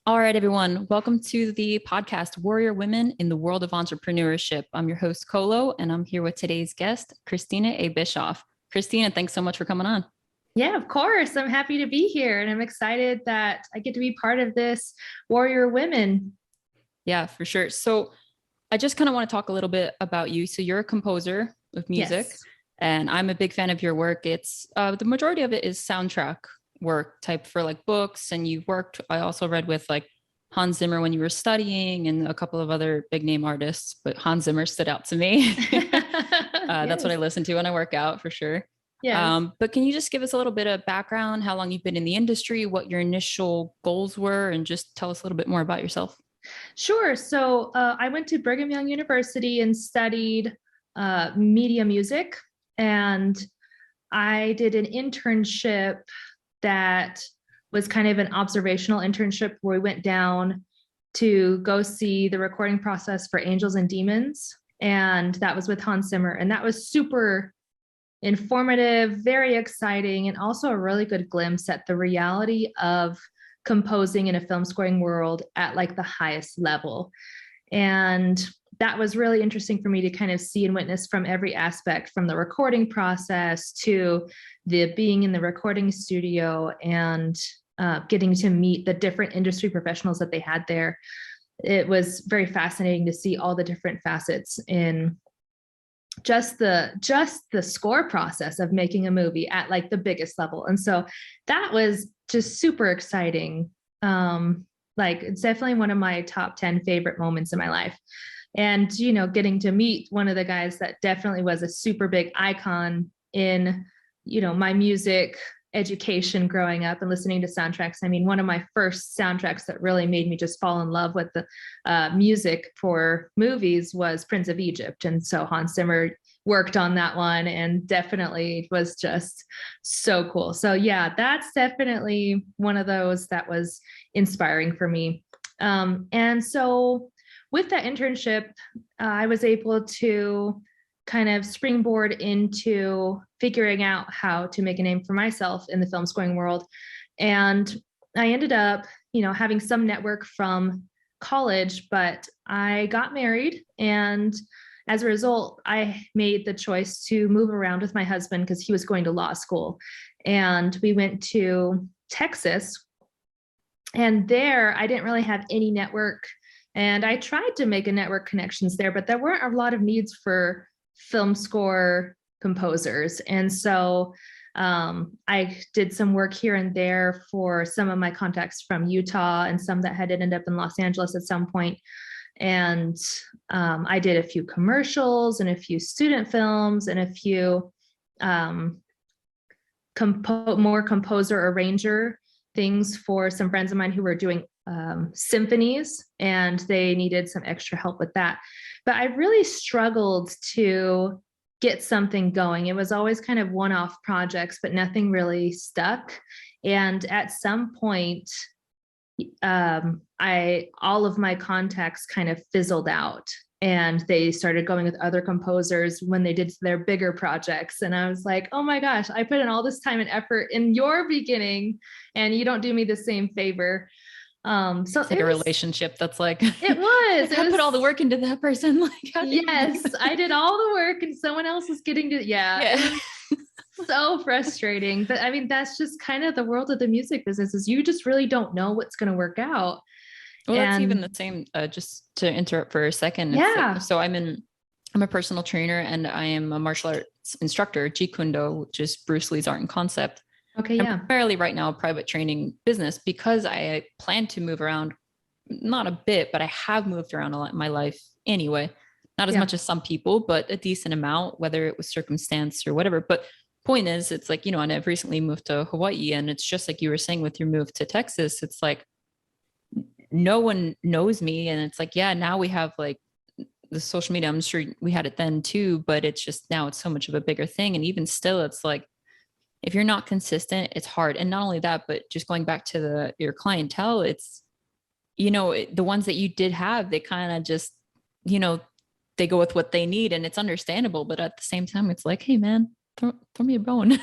All right, everyone. Welcome to the podcast, Warrior Women in the World of Entrepreneurship. I'm your host, Colo, and I'm here with today's guest, Kristina A. Bishoff. Kristina, thanks so much for coming on. Yeah, of course. I'm happy to be here, and I'm excited that I get to be part of this Warrior Women. Yeah, for sure. So I just kind of want to talk a little bit about you. So you're a composer of music, Yes. and I'm a big fan of your work. It's the majority of it is soundtrack work type for like books, and you worked, I also read with like Hans Zimmer when you were studying and a couple of other big name artists, but Hans Zimmer stood out to me. That's what I listen to when I work out for sure. Yes. But can you just give us a little bit of background, how long you've been in the industry, what your initial goals were, and just tell us a little bit more about yourself? Sure. So I went to Brigham Young University and studied media music, and I did an internship that was kind of an observational internship where we went down to go see the recording process for Angels and Demons. And that was with Hans Zimmer. And that was super informative, very exciting, and also a really good glimpse at the reality of composing in a film scoring world at like the highest level. And that was really interesting for me to kind of see and witness from every aspect, from the recording process to the being in the recording studio and getting to meet the different industry professionals that they had there. It was very fascinating to see all the different facets in just the score process of making a movie at like the biggest level. And so that was just super exciting. Like it's definitely one of my top 10 favorite moments in my life. And, you know, getting to meet one of the guys that definitely was a super big icon in, you know, my music education growing up and listening to soundtracks. I mean, one of my first soundtracks that really made me just fall in love with the music for movies was Prince of Egypt. And so Hans Zimmer worked on that one and definitely was just so cool. So yeah, that's definitely one of those that was inspiring for me. And so with that internship, I was able to kind of springboard into figuring out how to make a name for myself in the film scoring world. And I ended up, you know, having some network from college, but I got married. And as a result, I made the choice to move around with my husband because he was going to law school. And we went to Texas. And there, I didn't really have any network. And I tried to make a network connections there, but there weren't a lot of needs for film score composers. And so I did some work here and there for some of my contacts from Utah and some that had ended up in Los Angeles at some point. And I did a few commercials and a few student films and a few more composer arranger things for some friends of mine who were doing symphonies, and they needed some extra help with that. But I really struggled to get something going. It was always kind of one-off projects, but nothing really stuck. And at some point, all of my contacts kind of fizzled out, and they started going with other composers when they did their bigger projects. And I was like, oh my gosh, I put in all this time and effort in your beginning, and you don't do me the same favor. So it's like a relationship that's like I put all the work into that person. Like, yes, I did all the work and someone else was getting to, yeah. So frustrating. But I mean, that's just kind of the world of the music business, is you just really don't know what's going to work out. Well, that's even the same, just to interrupt for a second. Yeah. Like, so I'm a personal trainer and I am a martial arts instructor, Jeet Kune Do, which is Bruce Lee's art and concept. Okay, yeah. I'm primarily right now a private training business because I plan to move around, not a bit, but I have moved around a lot in my life anyway. Not as much as some people, but a decent amount, whether it was circumstance or whatever. But point is, it's like, you know, and I've recently moved to Hawaii, and it's just like you were saying with your move to Texas, it's like no one knows me. And it's like, yeah, now we have like the social media. I'm sure we had it then too, but it's just now it's so much of a bigger thing. And even still, it's like, if you're not consistent, it's hard. And not only that, but just going back to your clientele, it's, you know, the ones that you did have, they kind of just, you know, they go with what they need, and it's understandable. But at the same time, it's like, hey man, throw me a bone.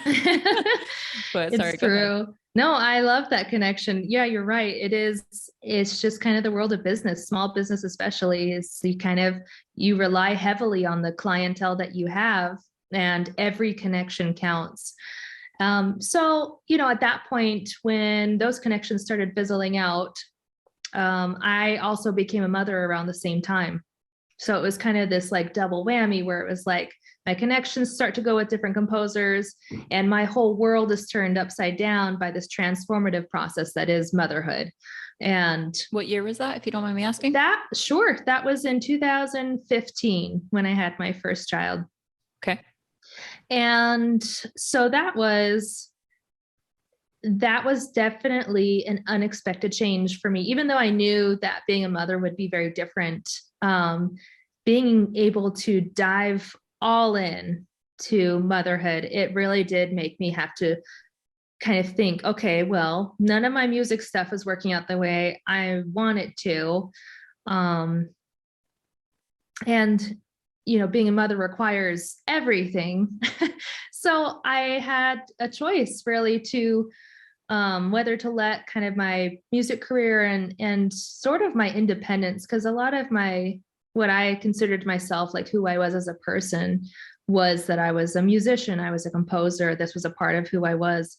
But sorry, it's true. No, I love that connection. Yeah, you're right. It's just kind of the world of business, small business especially, is you rely heavily on the clientele that you have, and every connection counts. So, at that point, when those connections started fizzling out, I also became a mother around the same time. So it was kind of this like double whammy where it was like my connections start to go with different composers, and my whole world is turned upside down by this transformative process that is motherhood. And what year was that, if you don't mind me asking? That was in 2015 when I had my first child. Okay. And so that was definitely an unexpected change for me, even though I knew that being a mother would be very different. Being able to dive all in to motherhood, it really did make me have to kind of think, okay, well, none of my music stuff is working out the way I want it to. And being a mother requires everything. So I had a choice really to whether to let kind of my music career and sort of my independence, because a lot of what I considered myself, like who I was as a person, was that I was a musician, I was a composer. This was a part of who I was.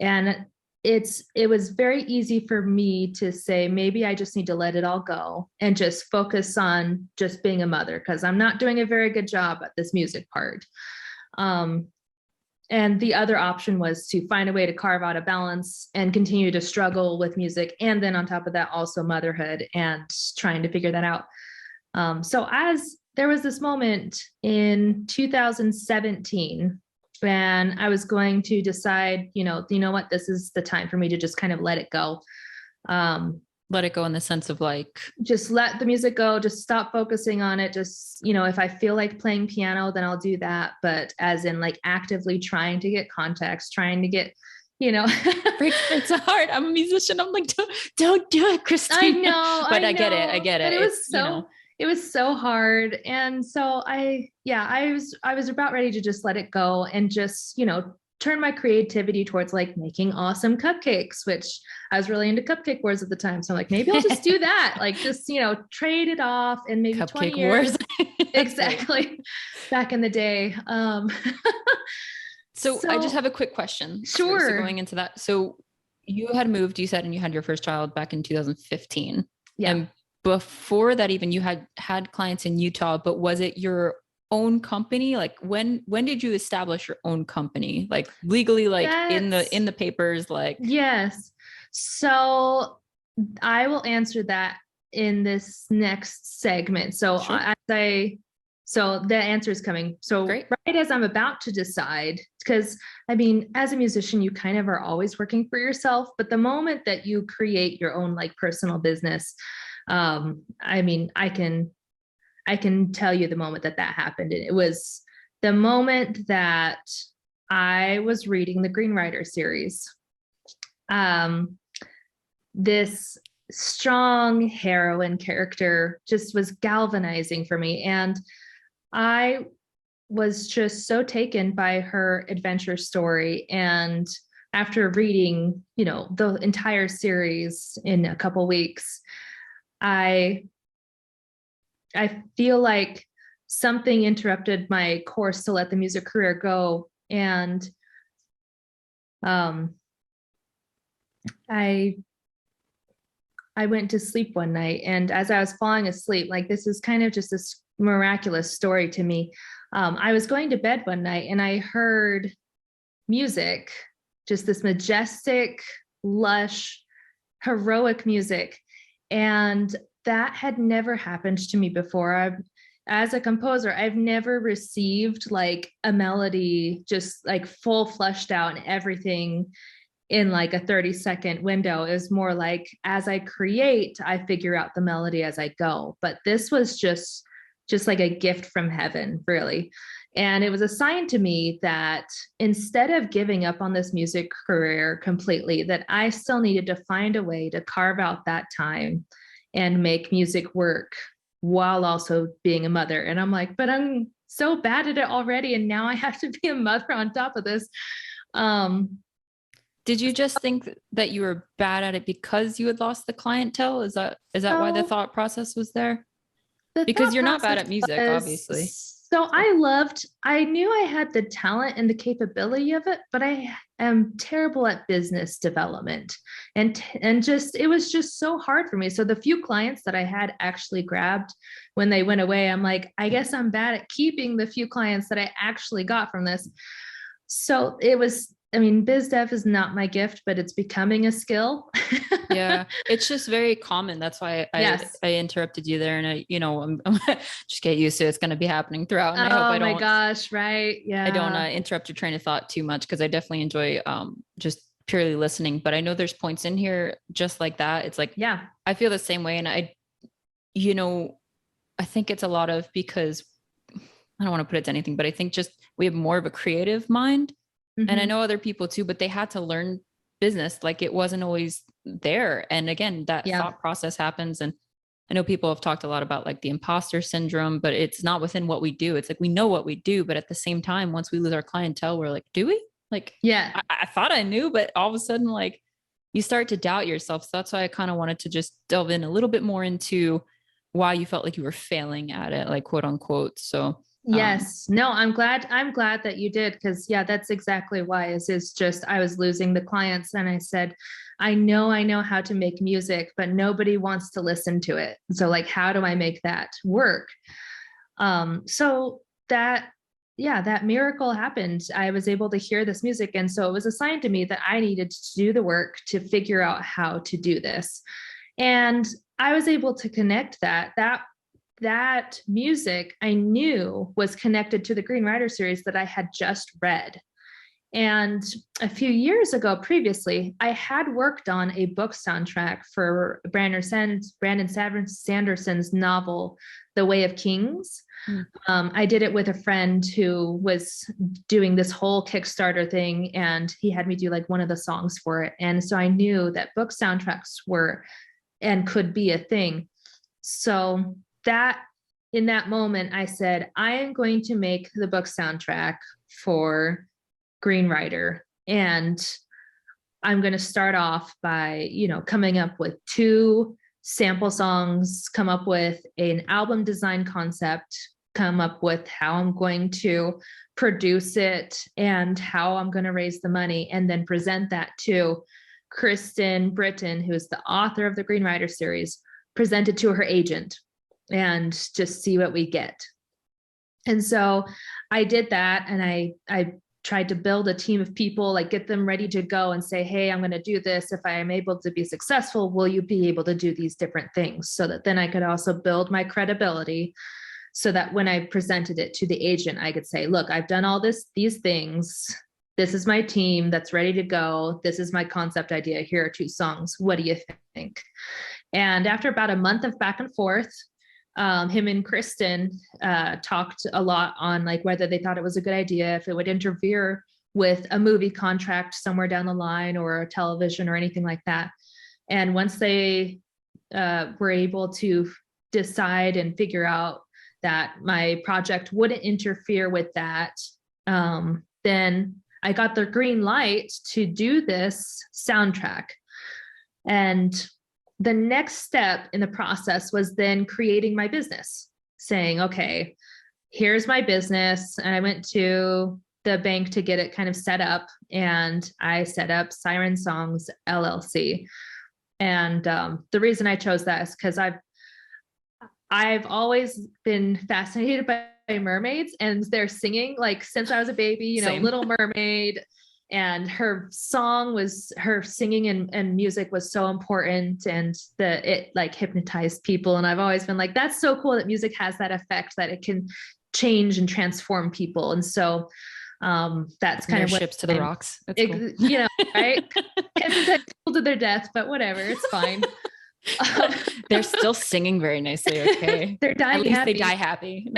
And it was very easy for me to say, maybe I just need to let it all go and just focus on just being a mother, because I'm not doing a very good job at this music part. And the other option was to find a way to carve out a balance and continue to struggle with music. And then on top of that, also motherhood and trying to figure that out. So as there was this moment in 2017, and I was going to decide, you know what, this is the time for me to just kind of let it go. Let it go in the sense of like, just let the music go, just stop focusing on it. Just, if I feel like playing piano, then I'll do that. But as in like actively trying to get contacts, trying to get, it's hard. I'm a musician. I'm like, don't do it, Kristin. I know, but I get it. But it was so hard. And so I was about ready to just let it go and just, turn my creativity towards like making awesome cupcakes, which I was really into cupcake wars at the time. So I'm like, maybe I'll just do that. Like just, trade it off and maybe cupcake 20 years. wars. Exactly. Back in the day. So I just have a quick question. Sure. So going into that. So you had moved, you said, and you had your first child back in 2015. Yeah. And before that, even you had clients in Utah, but was it your own company? Like when did you establish your own company? Like legally, like in the papers, like? Yes. So I will answer that in this next segment. So Sure. so the answer is coming. So Great. Right as I'm about to decide, because I mean, as a musician, you kind of are always working for yourself, but the moment that you create your own like personal business, I mean, I can tell you the moment that happened. And it was the moment that I was reading the Green Rider series. This strong heroine character just was galvanizing for me. And I was just so taken by her adventure story. And after reading, the entire series in a couple weeks, I feel like something interrupted my course to let the music career go. And I went to sleep one night, and as I was falling asleep, like this is kind of just this miraculous story to me. I was going to bed one night and I heard music, just this majestic, lush, heroic music. And that had never happened to me before. As a composer, I've never received like a melody just like full fleshed out and everything in like a 30-second window. It was more like as I create, I figure out the melody as I go. But this was just like a gift from heaven, really. And it was a sign to me that instead of giving up on this music career completely, that I still needed to find a way to carve out that time and make music work while also being a mother. And I'm like, but I'm so bad at it already. And now I have to be a mother on top of this. Did you just think that you were bad at it because you had lost the clientele? Is that why the thought process was there? Because you're not bad at music, obviously. So I knew I had the talent and the capability of it, but I am terrible at business development. And just, it was just so hard for me. So the few clients that I had actually grabbed when they went away, I'm like, I guess I'm bad at keeping the few clients that I actually got from this. So it was, I mean, biz dev is not my gift, but it's becoming a skill. Yeah, it's just very common. That's why I interrupted you there, and I'm just get used to it. It's going to be happening throughout. And I hope I don't. Oh my gosh, right? Yeah. I don't interrupt your train of thought too much, because I definitely enjoy just purely listening. But I know there's points in here just like that. It's like, yeah, I feel the same way, and I think it's a lot of, because I don't want to put it to anything, but I think just we have more of a creative mind. Mm-hmm. And I know other people too, but they had to learn business. Like, it wasn't always there. And again, that thought process happens. And I know people have talked a lot about like the imposter syndrome, but it's not within what we do. It's like, we know what we do, but at the same time, once we lose our clientele, we're like, do we? Like, yeah, I thought I knew, but all of a sudden, like, you start to doubt yourself. So that's why I kind of wanted to just delve in a little bit more into why you felt like you were failing at it, like, quote unquote. So yes. No, I'm glad that you did. Cause that's exactly why is just, I was losing the clients, and I said, I know how to make music, but nobody wants to listen to it. So like, how do I make that work? So that miracle happened. I was able to hear this music. And so it was assigned to me that I needed to do the work to figure out how to do this. And I was able to connect that music I knew was connected to the Green Rider series that I had just read. And a few years ago, previously, I had worked on a book soundtrack for Brandon Sanderson's novel, The Way of Kings. I did it with a friend who was doing this whole Kickstarter thing, and he had me do like one of the songs for it. And so I knew that book soundtracks were and could be a thing. So that in that moment, I said, I am going to make the book soundtrack for Green Rider. And I'm going to start off by, coming up with 2 sample songs, come up with an album design concept, come up with how I'm going to produce it and how I'm going to raise the money, and then present that to Kristen Britain, who is the author of the Green Rider series, present it to her agent, and just see what we get. And so I did that, and I tried to build a team of people, like get them ready to go and say, hey, I'm going to do this. If I am able to be successful, will you be able to do these different things? So that then I could also build my credibility, so that when I presented it to the agent, I could say, look, I've done all these things. This is my team that's ready to go. This is my concept idea. Here are 2 songs. What do you think? And after about a month of back and forth, him and Kristen talked a lot on like whether they thought it was a good idea, if it would interfere with a movie contract somewhere down the line, or a television or anything like that. And once they were able to decide and figure out that my project wouldn't interfere with that, then I got the green light to do this soundtrack. And the next step in the process was then creating my business, saying, okay, here's my business. And I went to the bank to get it kind of set up, and I set up Siren Songs LLC. And the reason I chose that is because I've always been fascinated by mermaids and their singing, like since I was a baby, Little Mermaid, and her singing and music was so important, and it like hypnotized people. And I've always been like, that's so cool that music has that effect, that it can change and transform people. And so that's kind of what ships to the rocks. That's cool. Right? People to their death, but whatever, it's fine. They're still singing very nicely. Okay. They're dying. At least happy. They die happy.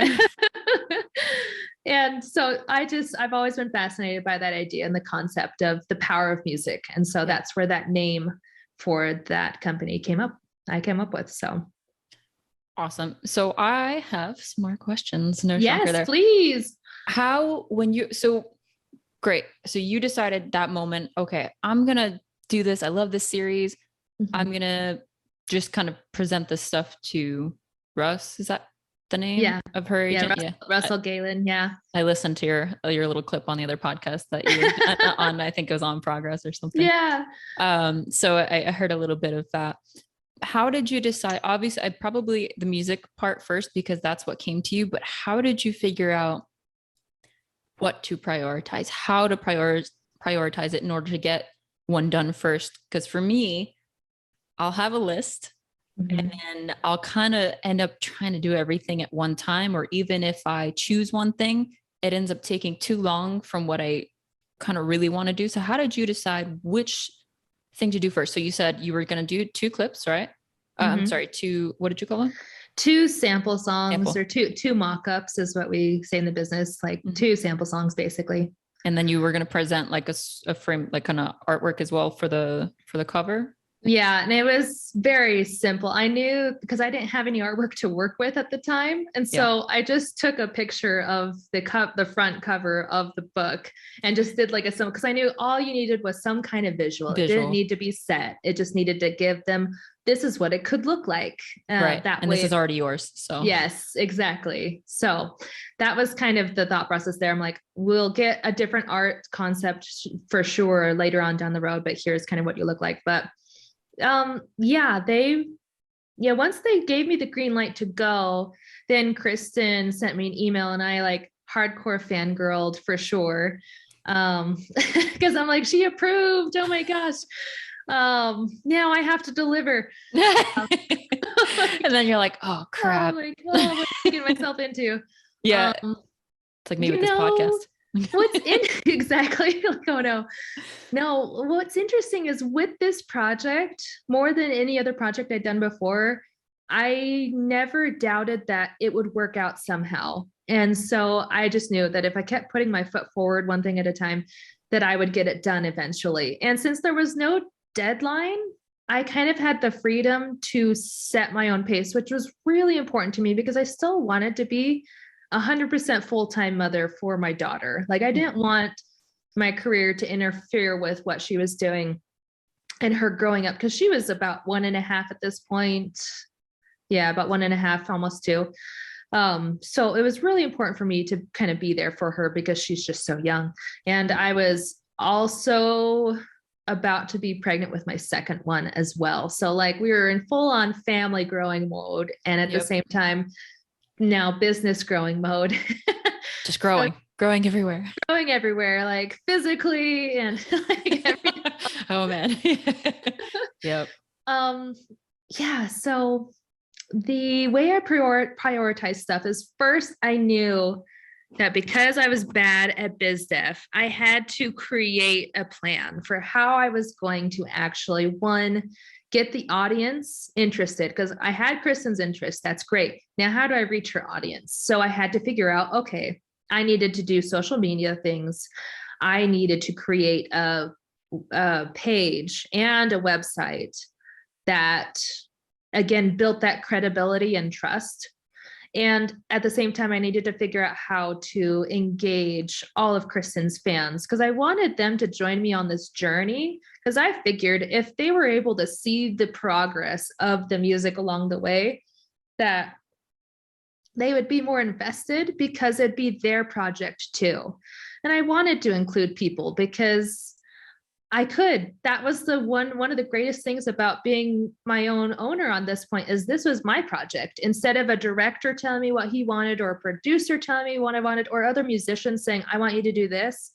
And so I've always been fascinated by that idea and the concept of the power of music. And so that's where that name for that company I came up with. So awesome. So I have some more questions. No yes, shocker there. Please. So great. So you decided that moment, okay, I'm going to do this. I love this series. I'm going to just kind of present this stuff to Russ. Is that the name of her agent? Russell Galen. Yeah. I listened to your little clip on the other podcast that you were on. I think it was On Progress or something. Yeah. So I heard a little bit of that. How did you decide? Obviously, I probably the music part first because that's what came to you. But how did you figure out what to prioritize? How to prioritize it in order to get one done first? Because for me, I'll have a list. Mm-hmm. And then I'll kind of end up trying to do everything at one time, or even if I choose one thing, it ends up taking too long from what I kind of really want to do. So how did you decide which thing to do first? So you said you were going to do 2 clips, right? I'm sorry, 2, what did you call them? 2 sample songs or two mock-ups is what we say in the business, like 2 sample songs basically. And then you were going to present like a frame, like kind of artwork as well for the cover. Yeah. And it was very simple. I knew because I didn't have any artwork to work with at the time. And so I just took a picture of the front cover of the book and just did like a simple, because I knew all you needed was some kind of visual. It didn't need to be set. It just needed to give them, this is what it could look like. Right. That and way. This is already yours. So yes, exactly. So that was kind of the thought process there. I'm like, we'll get a different art concept for sure later on down the road, but here's kind of what you look like. But once they gave me the green light to go, then Kristen sent me an email and I like hardcore fangirled for sure. Because I'm like, she approved. Oh my gosh. Now I have to deliver. And then you're like, oh crap. Oh my God, what am I getting myself into? Yeah. It's like me with this podcast. Exactly. Like, oh no, what's interesting is with this project, more than any other project I'd done before, I never doubted that it would work out somehow. And so I just knew that if I kept putting my foot forward one thing at a time, that I would get it done eventually. And since there was no deadline, I kind of had the freedom to set my own pace, which was really important to me because I still wanted to be 100% full-time mother for my daughter. Like I didn't want my career to interfere with what she was doing and her growing up, because she was about 1.5 at this point. Yeah, about 1.5, almost 2. So it was really important for me to kind of be there for her because she's just so young. And I was also about to be pregnant with my second one as well. So like we were in full-on family growing mode. And at the same time, now business growing mode. Just growing everywhere. Growing everywhere, like physically and like everything. Oh man. Yep. Yeah. So the way I prioritize stuff is first, I knew that because I was bad at biz dev, I had to create a plan for how I was going to actually, get the audience interested, because I had Kristen's interest. That's great. Now, how do I reach her audience? So I had to figure out, okay, I needed to do social media things. I needed to create a page and a website that, again, built that credibility and trust. And at the same time, I needed to figure out how to engage all of Kristen's fans, because I wanted them to join me on this journey. Because I figured if they were able to see the progress of the music along the way, that they would be more invested because it'd be their project too. And I wanted to include people because I could. That was one of the greatest things about being my own owner on this point, is this was my project. Instead of a director telling me what he wanted, or a producer telling me what I wanted, or other musicians saying, I want you to do this.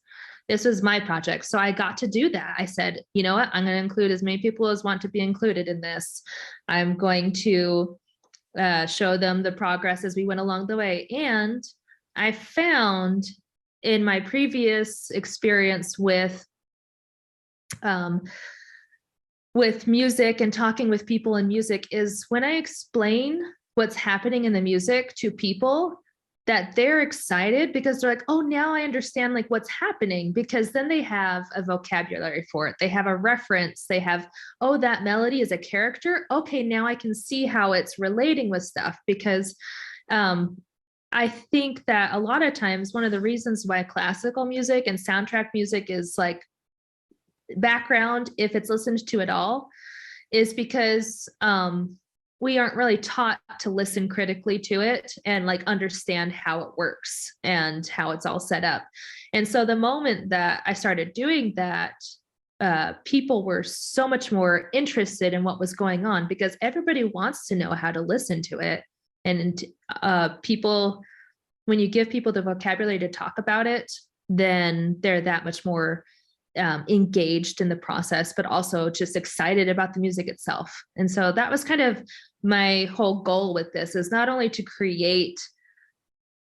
This was my project. So I got to do that. I said, you know what? I'm going to include as many people as want to be included in this. I'm going to show them the progress as we went along the way. And I found in my previous experience with music and talking with people in music, is when I explain what's happening in the music to people, that they're excited because they're like, oh, now I understand like what's happening, because then they have a vocabulary for it. They have a reference. They have, oh, that melody is a character. Okay, now I can see how it's relating with stuff, because I I think that a lot of times one of the reasons why classical music and soundtrack music is like background, if it's listened to at all, is because we aren't really taught to listen critically to it and like understand how it works and how it's all set up. And so the moment that I started doing that, people were so much more interested in what was going on because everybody wants to know how to listen to it. And people, when you give people the vocabulary to talk about it, then they're that much more engaged in the process, but also just excited about the music itself. And so that was kind of my whole goal with this, is not only to create,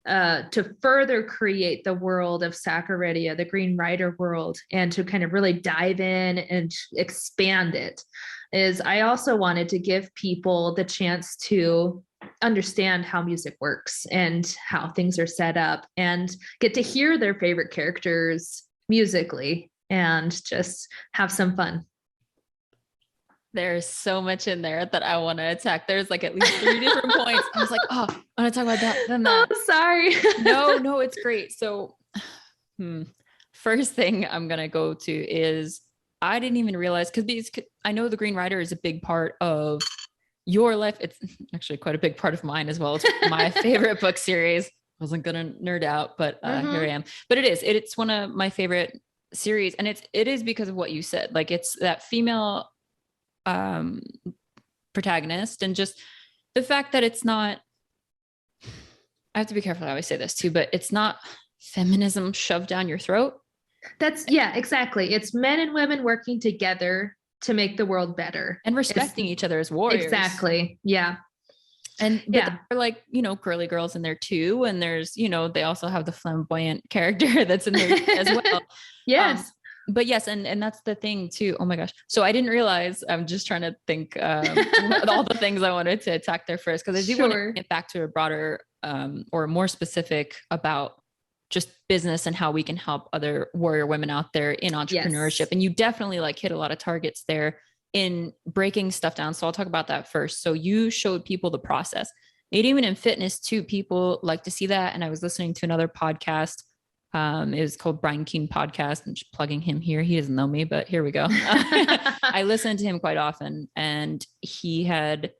to further create the world of Sacchardia, the Green Rider world, and to kind of really dive in and expand it, is I also wanted to give people the chance to understand how music works and how things are set up and get to hear their favorite characters musically and just have some fun. There's so much in there that I want to attack. There's like at least 3 different points. I was like, oh, I want to talk about that, then that. Oh, sorry. No, it's great. So first thing I'm going to go to is I didn't even realize, because I know the Green Rider is a big part of your life. It's actually quite a big part of mine as well. It's my favorite book series. I wasn't going to nerd out, but here I am. But it's one of my favorite series. And it is because of what you said. Like, it's that female protagonist, and just the fact that it's not, I have to be careful how I say this too, but it's not feminism shoved down your throat. Yeah, exactly. It's men and women working together to make the world better and respecting each other as warriors. Exactly. Yeah. And they're like, girly girls in there too. And there's, they also have the flamboyant character that's in there as well. Yes. But yes, and that's the thing too. Oh my gosh. So I didn't realize, I'm just trying to think all the things I wanted to attack there first, because I do want to get back to a broader or more specific about just business and how we can help other warrior women out there in entrepreneurship. Yes. And you definitely like hit a lot of targets there in breaking stuff down. So I'll talk about that first. So you showed people the process. And even in fitness too, people like to see that. And I was listening to another podcast. It was called Brian Keane Podcast. I'm just plugging him here. He doesn't know me, but here we go. I listen to him quite often, and he had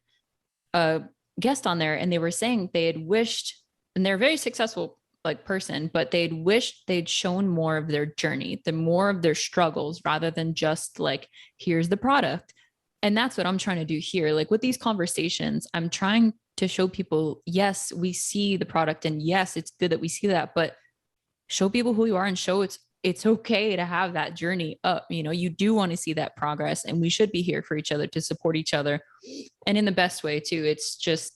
a guest on there, and they were saying they had wished, and they're a very successful person, but they'd wished they'd shown more of their journey, the more of their struggles, rather than just like, here's the product. And that's what I'm trying to do here. Like with these conversations, I'm trying to show people, yes, we see the product, and yes, it's good that we see that, but show people who you are and show it's okay to have that journey up. You do want to see that progress, and we should be here for each other to support each other, and in the best way too. It's just,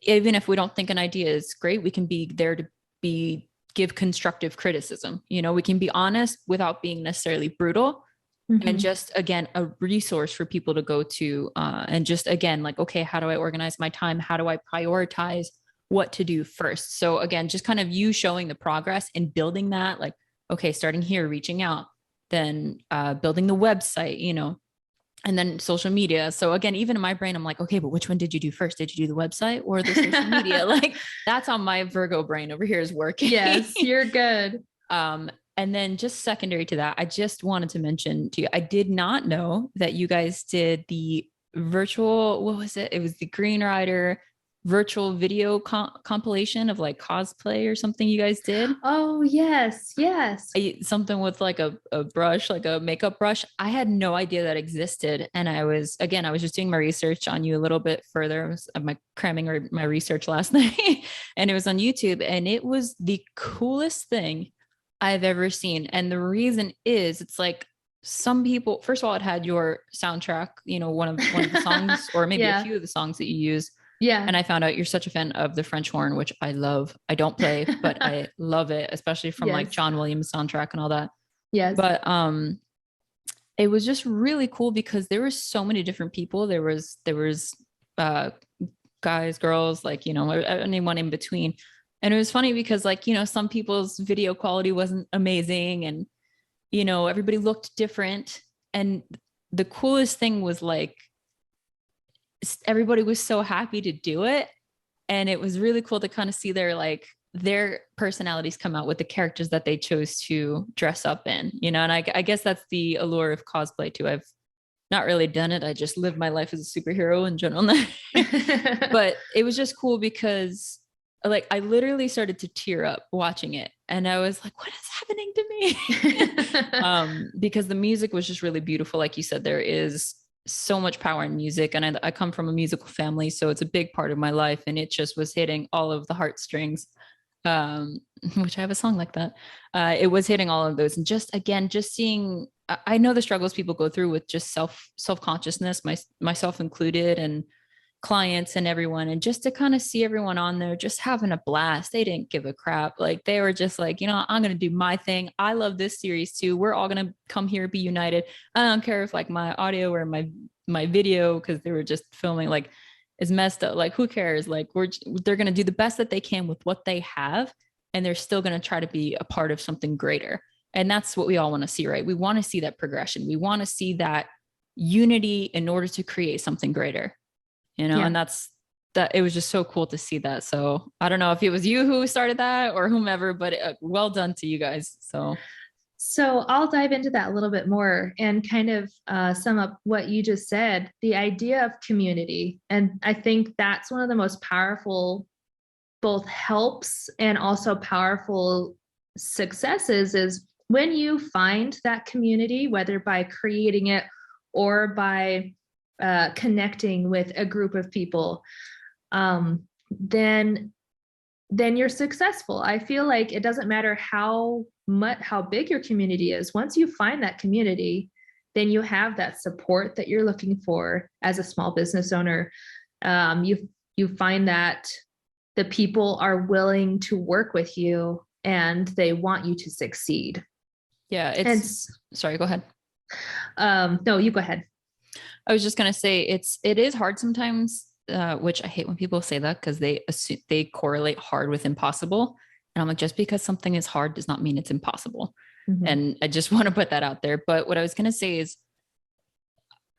even if we don't think an idea is great, we can be there to give constructive criticism. We can be honest without being necessarily brutal. Mm-hmm. And just, again, a resource for people to go to, and just, again, like, okay, how do I organize my time? How do I prioritize what to do first? So again, just kind of you showing the progress and building that, like, okay, starting here, reaching out, then building the website, and then social media. So again, even in my brain, I'm like, okay, but which one did you do first? Did you do the website or the social media? Like, that's how my Virgo brain over here is working. Yes, you're good. And then just secondary to that, I just wanted to mention to you, I did not know that you guys did the virtual, what was it? It was the Green Rider virtual video compilation of like cosplay or something you guys did. Oh, yes. Something with like a brush, like a makeup brush. I had no idea that existed. And I was just doing my research on you a little bit further. I was cramming my research last night, and it was on YouTube, and it was the coolest thing I've ever seen. And the reason is, it's like, some people, first of all, it had your soundtrack, one of the songs, or maybe a few of the songs that you use. Yeah. And I found out you're such a fan of the French horn, which I love. I don't play, but I love it, especially from like John Williams soundtrack and all that. Yes. But it was just really cool because there were so many different people. There was guys, girls, like, anyone in between. And it was funny because, like, some people's video quality wasn't amazing, and everybody looked different. And the coolest thing was, like, everybody was so happy to do it. And it was really cool to kind of see their personalities come out with the characters that they chose to dress up in, and I guess that's the allure of cosplay too. I've not really done it. I just live my life as a superhero in general. But it was just cool because I literally started to tear up watching it. And I was like, what is happening to me? Because the music was just really beautiful. Like you said, there is so much power in music. And I come from a musical family, so it's a big part of my life. And it just was hitting all of the heartstrings, which I have a song like that. It was hitting all of those. And just seeing, I know the struggles people go through with just self-consciousness, myself included, and clients and everyone, and just to kind of see everyone on there just having a blast. They didn't give a crap. Like, they were just like, I'm going to do my thing. I love this series too. We're all going to come here, be united. I don't care if my audio or my video, because they were just filming, is messed up. Who cares? They're going to do the best that they can with what they have, and they're still going to try to be a part of something greater. And that's what we all want to see, right? We want to see that progression. We want to see that unity in order to create something greater. And it was just so cool to see that. So I don't know if it was you who started that or whomever, but well done to you guys. So I'll dive into that a little bit more and kind of sum up what you just said, the idea of community. And I think that's one of the most powerful, both helps and also powerful successes, is when you find that community, whether by creating it or by connecting with a group of people, then you're successful. I feel like it doesn't matter how big your community is. Once you find that community, then you have that support that you're looking for as a small business owner. You find that the people are willing to work with you and they want you to succeed. Yeah. Sorry, go ahead. No, you go ahead. I was just going to say it is hard sometimes, which I hate when people say that, because they correlate hard with impossible. And I'm like, just because something is hard does not mean it's impossible. Mm-hmm. And I just want to put that out there. But what I was going to say is,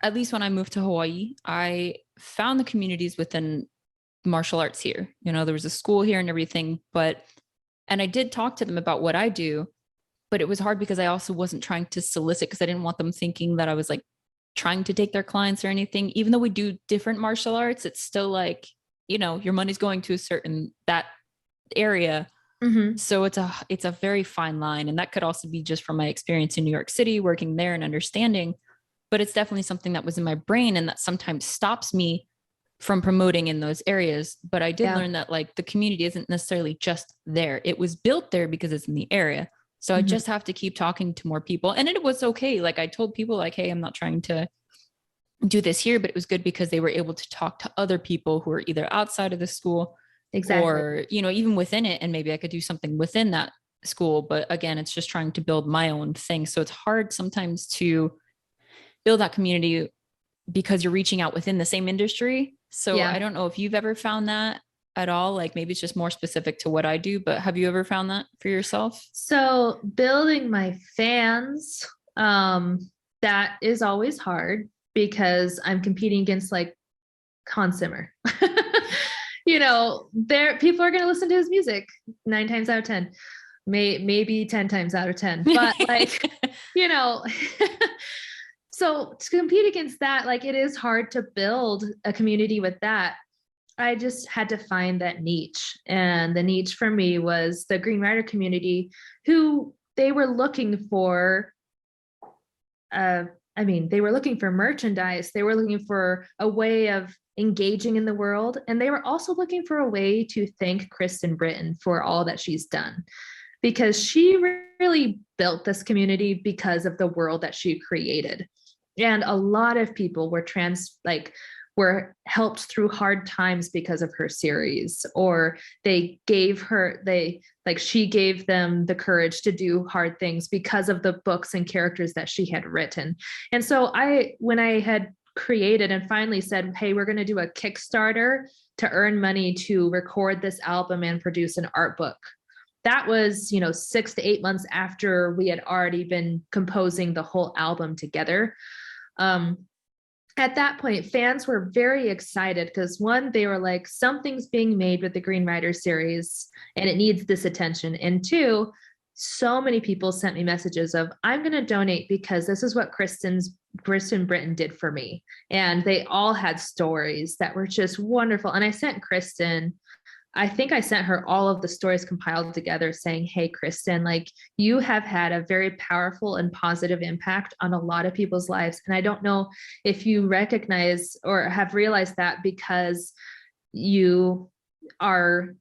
at least when I moved to Hawaii, I found the communities within martial arts here. There was a school here and everything, and I did talk to them about what I do, but it was hard because I also wasn't trying to solicit, because I didn't want them thinking that I was trying to take their clients or anything. Even though we do different martial arts, it's still your money's going to that area. Mm-hmm. So it's a very fine line. And that could also be just from my experience in New York City, working there and understanding, but it's definitely something that was in my brain and that sometimes stops me from promoting in those areas. But I did learn that the community isn't necessarily just there. It was built there because it's in the area. So mm-hmm. I just have to keep talking to more people. And it was okay. I told people hey, I'm not trying to do this here, but it was good because they were able to talk to other people who are either outside of the school, exactly, or, even within it. And maybe I could do something within that school. But again, it's just trying to build my own thing. So it's hard sometimes to build that community because you're reaching out within the same industry. So I don't know if you've ever found that at all. Maybe it's just more specific to what I do, but have you ever found that for yourself? So building my fans, that is always hard because I'm competing against Hans Zimmer. People are going to listen to his music 9 times out of 10, maybe 10 times out of 10, but so to compete against that, it is hard to build a community with that. I just had to find that niche. And the niche for me was the Green Rider community, who they were looking for, they were looking for merchandise. They were looking for a way of engaging in the world. And they were also looking for a way to thank Kristen Britain for all that she's done, because she really built this community because of the world that she created. And a lot of people were helped through hard times because of her series, or she gave them the courage to do hard things because of the books and characters that she had written. And so when I had created and finally said, hey, we're going to do a Kickstarter to earn money to record this album and produce an art book. That was, 6 to 8 months after we had already been composing the whole album together. at that point, fans were very excited because one, they were like, something's being made with the Green Rider series and it needs this attention. And two, so many people sent me messages of, I'm going to donate because this is what Kristen Britain did for me. And they all had stories that were just wonderful. And I sent Kristen, I think I sent her all of the stories compiled together saying, hey, Kristen, like you have had a very powerful and positive impact on a lot of people's lives. And I don't know if you recognize or have realized that because you are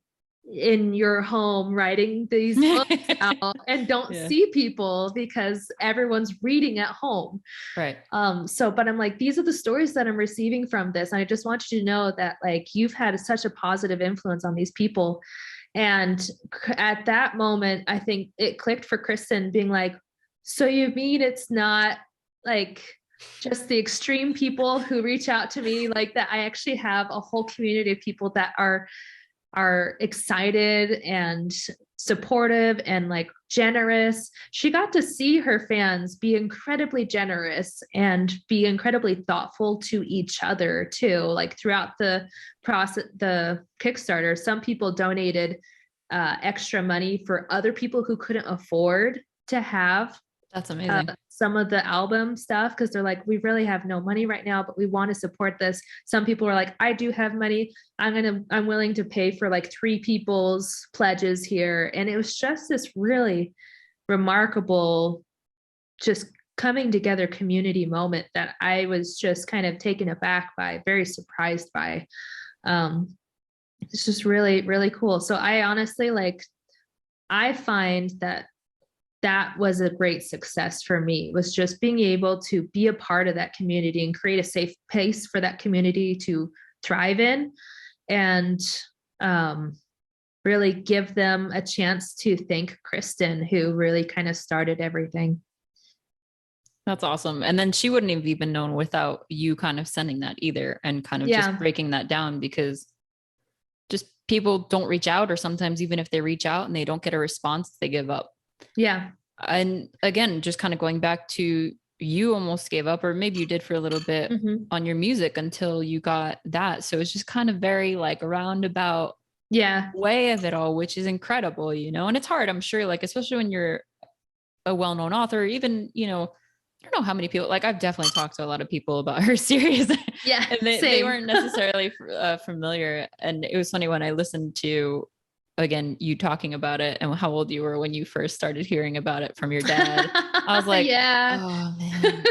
in your home writing these books out and don't see people because everyone's reading at home. Right. But I'm like, these are the stories that I'm receiving from this. And I just want you to know that like you've had such a positive influence on these people. And at that moment, I think it clicked for Kristen being like, so you mean it's not like just the extreme people who reach out to me, like that I actually have a whole community of people that are excited and supportive and like generous. She got to see her fans be incredibly generous and be incredibly thoughtful to each other too. Like throughout the process, the Kickstarter, some people donated extra money for other people who couldn't afford to have that's amazing. Some of the album stuff because they're like, we really have no money right now, but we want to support this. Some people are like, I do have money. I'm willing to pay for like 3 people's pledges here. And it was just this really remarkable, just coming together community moment that I was just kind of taken aback by, very surprised by. It's just really, really cool. So I honestly I find that was a great success for me, was just being able to be a part of that community and create a safe place for that community to thrive in and really give them a chance to thank Kristen, who really kind of started everything. That's awesome. And then she wouldn't have even known without you kind of sending that either and kind of just breaking that down because just people don't reach out, or sometimes even if they reach out and they don't get a response, they give up. Yeah. And again, just kind of going back to you almost gave up, or maybe you did for a little bit on your music until you got that. So it's just kind of very like a roundabout way of it all, which is incredible, and it's hard, I'm sure, like, especially when you're a well-known author, even, I don't know how many people, like I've definitely talked to a lot of people about her series. Yeah. And they weren't necessarily familiar. And it was funny when I listened to, again, you talking about it and how old you were when you first started hearing about it from your dad. I was like, oh man.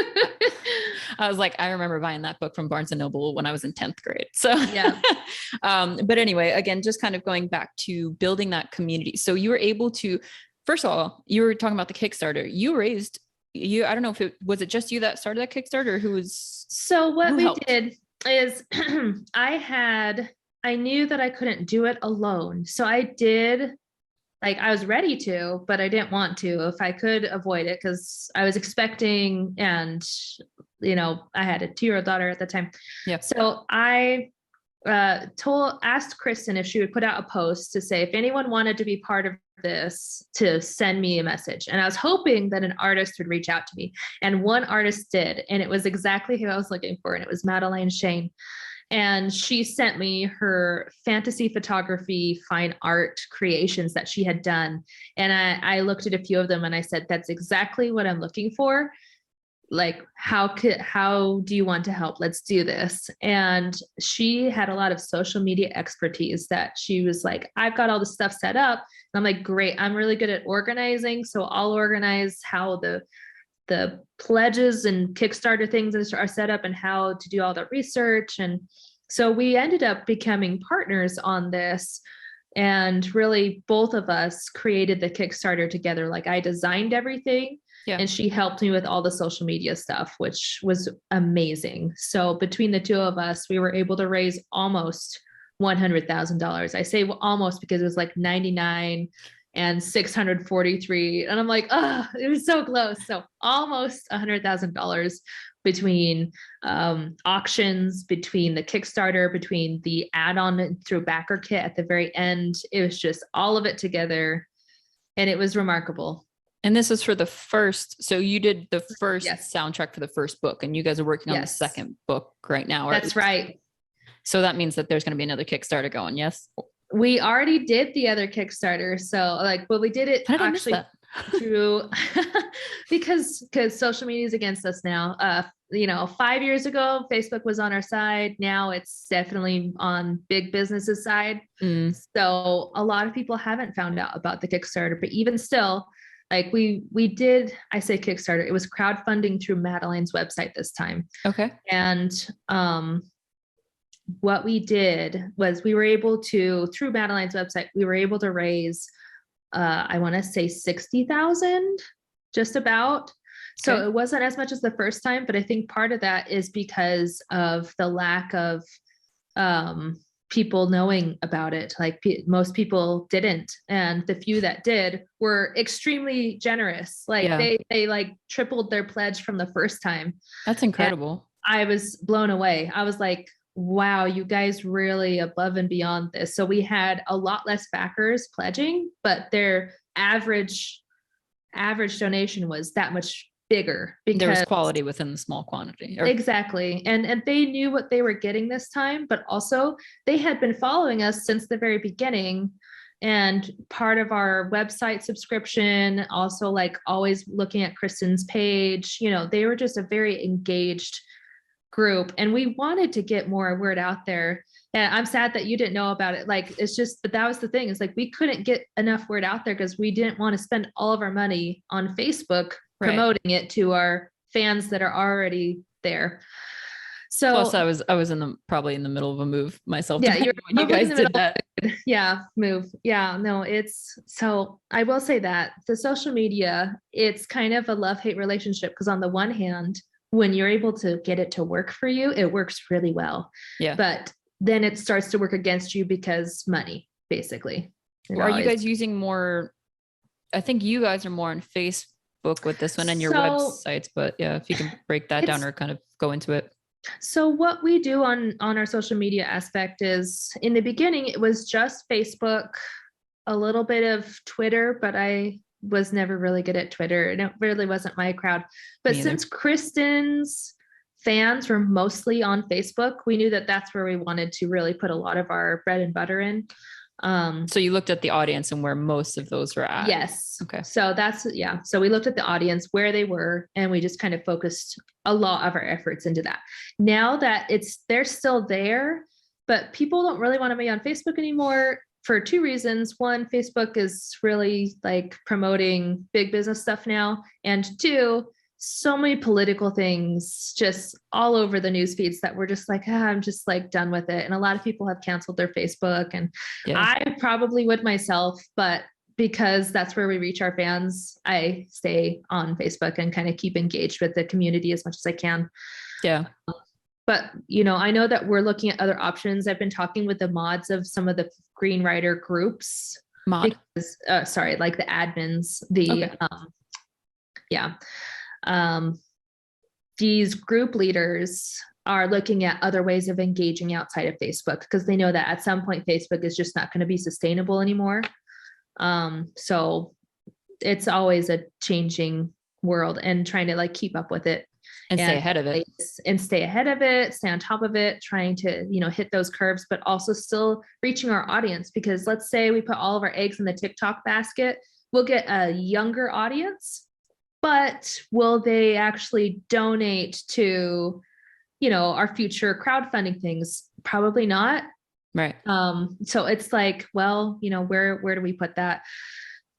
I was like, I remember buying that book from Barnes and Noble when I was in 10th grade. So but anyway, again, just kind of going back to building that community. So you were able to, first of all, you were talking about the Kickstarter. I don't know if was it just you that started that Kickstarter, or who was? So what we did is I knew that I couldn't do it alone. So I did, like, I was ready to, but I didn't want to if I could avoid it because I was expecting, and, I had a 2-year-old daughter at the time. Yeah. So I asked Kristen if she would put out a post to say, if anyone wanted to be part of this, to send me a message. And I was hoping that an artist would reach out to me. And one artist did. And it was exactly who I was looking for. And it was Madeleine Shane. And she sent me her fantasy photography, fine art creations that she had done. And I looked at a few of them and I said, that's exactly what I'm looking for. Like, how do you want to help? Let's do this. And she had a lot of social media expertise that she was like, I've got all the stuff set up. And I'm like, great. I'm really good at organizing. So I'll organize how the pledges and Kickstarter things are set up and how to do all the research. And so we ended up becoming partners on this. And really, both of us created the Kickstarter together. Like, I designed everything. Yeah. And she helped me with all the social media stuff, which was amazing. So between the two of us, we were able to raise almost $100,000. I say almost because it was like 99 and 643. And I'm like, oh, it was so close. So almost $100,000 between auctions, between the Kickstarter, between the add-on through backer kit at the very end. It was just all of it together. And it was remarkable. And this is for the first, so you did the first Yes. soundtrack for the first book, and you guys are working on the Yes. second book right now. That's right. So that means that there's going to be another Kickstarter going. Yes. We already did the other Kickstarter. So like, well, we did it How did I miss actually that? through because social media is against us now. 5 years ago, Facebook was on our side. Now it's definitely on big businesses' side. So a lot of people haven't found out about the Kickstarter, but even still, like we did, I say Kickstarter, it was crowdfunding through Madeline's website this time. Okay. And what we did was we were able to, through Madeline's website, we were able to raise, I want to say 60,000, just about. So Okay. it wasn't as much as the first time, but I think part of that is because of the lack of people knowing about it. Like most people didn't, and the few that did were extremely generous. Like they like tripled their pledge from the first time. That's incredible. And I was blown away. I was like, wow, you guys really above and beyond this. So we had a lot less backers pledging, but their average donation was that much bigger because there was quality within the small quantity. Exactly. And they knew what they were getting this time, but also they had been following us since the very beginning. And part of our website subscription, also like always looking at Kristen's page, they were just a very engaged group, and we wanted to get more word out there. And I'm sad that you didn't know about it. Like, it's just, but that was the thing. It's like, we couldn't get enough word out there because we didn't want to spend all of our money on Facebook promoting it to our fans that are already there. So plus I was probably in the middle of a move myself. Yeah, when you guys did that. Move. Yeah, no, it's, so I will say that the social media, it's kind of a love-hate relationship, because on the one hand, when you're able to get it to work for you, it works really well. Yeah. But then it starts to work against you because money, basically. Are you guys using more? I think you guys are more on Facebook with this one and your websites, but yeah, if you can break that down or kind of go into it. So what we do on our social media aspect is, in the beginning, it was just Facebook, a little bit of Twitter, but I was never really good at Twitter, and it really wasn't my crowd. But since Kristen's fans were mostly on Facebook, we knew that that's where we wanted to really put a lot of our bread and butter in. So you looked at the audience and where most of those were at. Yes. Okay. So so we looked at the audience, where they were, and we just kind of focused a lot of our efforts into that. Now that they're still there, but people don't really want to be on Facebook anymore, for two reasons. One, Facebook is really like promoting big business stuff now. And two, so many political things just all over the news feeds that we're just like, I'm just like done with it. And a lot of people have canceled their Facebook, and I probably would myself, but because that's where we reach our fans, I stay on Facebook and kind of keep engaged with the community as much as I can. Yeah. But, I know that we're looking at other options. I've been talking with the mods of some of the screenwriter groups. Because, like the admins, these group leaders are looking at other ways of engaging outside of Facebook, because they know that at some point Facebook is just not going to be sustainable anymore. So it's always a changing world, and trying to like keep up with it. And stay ahead of it. Stay on top of it, trying to, hit those curves, but also still reaching our audience. Because let's say we put all of our eggs in the TikTok basket, we'll get a younger audience, but will they actually donate to, our future crowdfunding things? Probably not. Right. So it's like, well, where do we put that?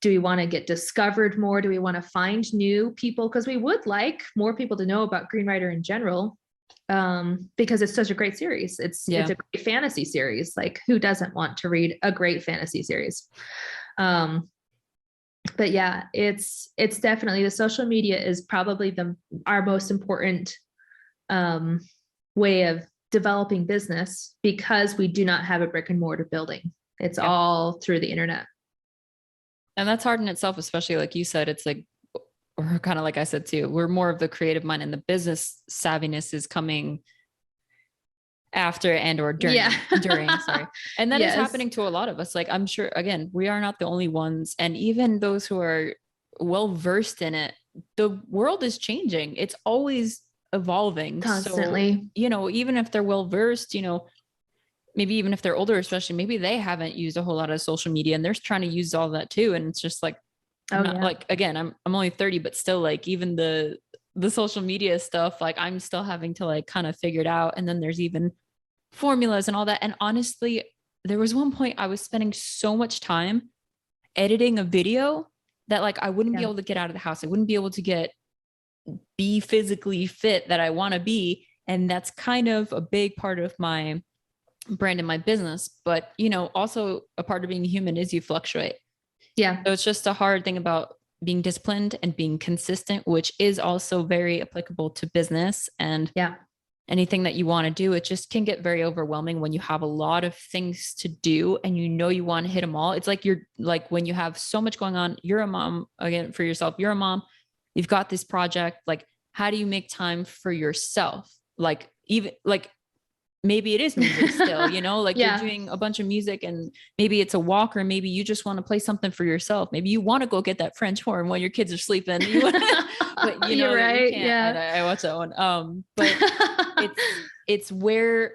Do we want to get discovered more? Do we want to find new people? Because we would like more people to know about Greenwriter in general, because it's such a great series. It's a great fantasy series. Like, who doesn't want to read a great fantasy series? But yeah, it's definitely, the social media is probably our most important way of developing business, because we do not have a brick and mortar building. It's all through the internet. And that's hard in itself, especially like you said, it's like, or kind of like I said too, we're more of the creative mind, and the business savviness is coming after and or during, sorry. And that is happening to a lot of us. Like, I'm sure, again, we are not the only ones. And even those who are well versed in it, the world is changing. It's always evolving constantly. So, even if they're well versed, maybe even if they're older, especially, maybe they haven't used a whole lot of social media and they're trying to use all that too. And it's just like, like, again, I'm only 30, but still, like, even the social media stuff, like, I'm still having to like kind of figure it out. And then there's even formulas and all that. And honestly, there was one point I was spending so much time editing a video that like I wouldn't be able to get out of the house. I wouldn't be able to be physically fit that I want to be. And that's kind of a big part of my brand in my business. But, also a part of being human is you fluctuate. Yeah. So it's just a hard thing about being disciplined and being consistent, which is also very applicable to business and anything that you want to do. It just can get very overwhelming when you have a lot of things to do and you want to hit them all. It's like when you have so much going on, you're a mom, again, for yourself, you're a mom, you've got this project, like, how do you make time for yourself? Like, even like, maybe it is music still, like you're doing a bunch of music and maybe it's a walk, or maybe you just want to play something for yourself. Maybe you want to go get that French horn when your kids are sleeping, but you're right. You can't. I watch that one. But it's where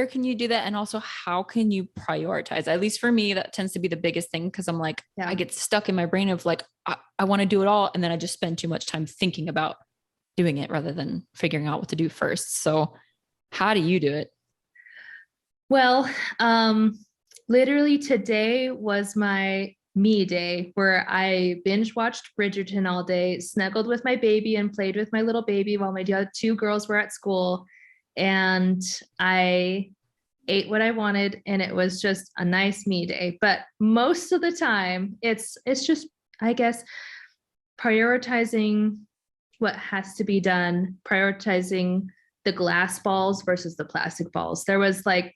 can you do that? And also, how can you prioritize? At least for me, that tends to be the biggest thing. Cause I'm like, I get stuck in my brain of like, I want to do it all. And then I just spend too much time thinking about doing it rather than figuring out what to do first. So how do you do it? Well, literally today was my me day where I binge watched Bridgerton all day, snuggled with my baby and played with my little baby while my two girls were at school. And I ate what I wanted, and it was just a nice me day. But most of the time it's just, I guess, prioritizing what has to be done, prioritizing the glass balls versus the plastic balls. There was like,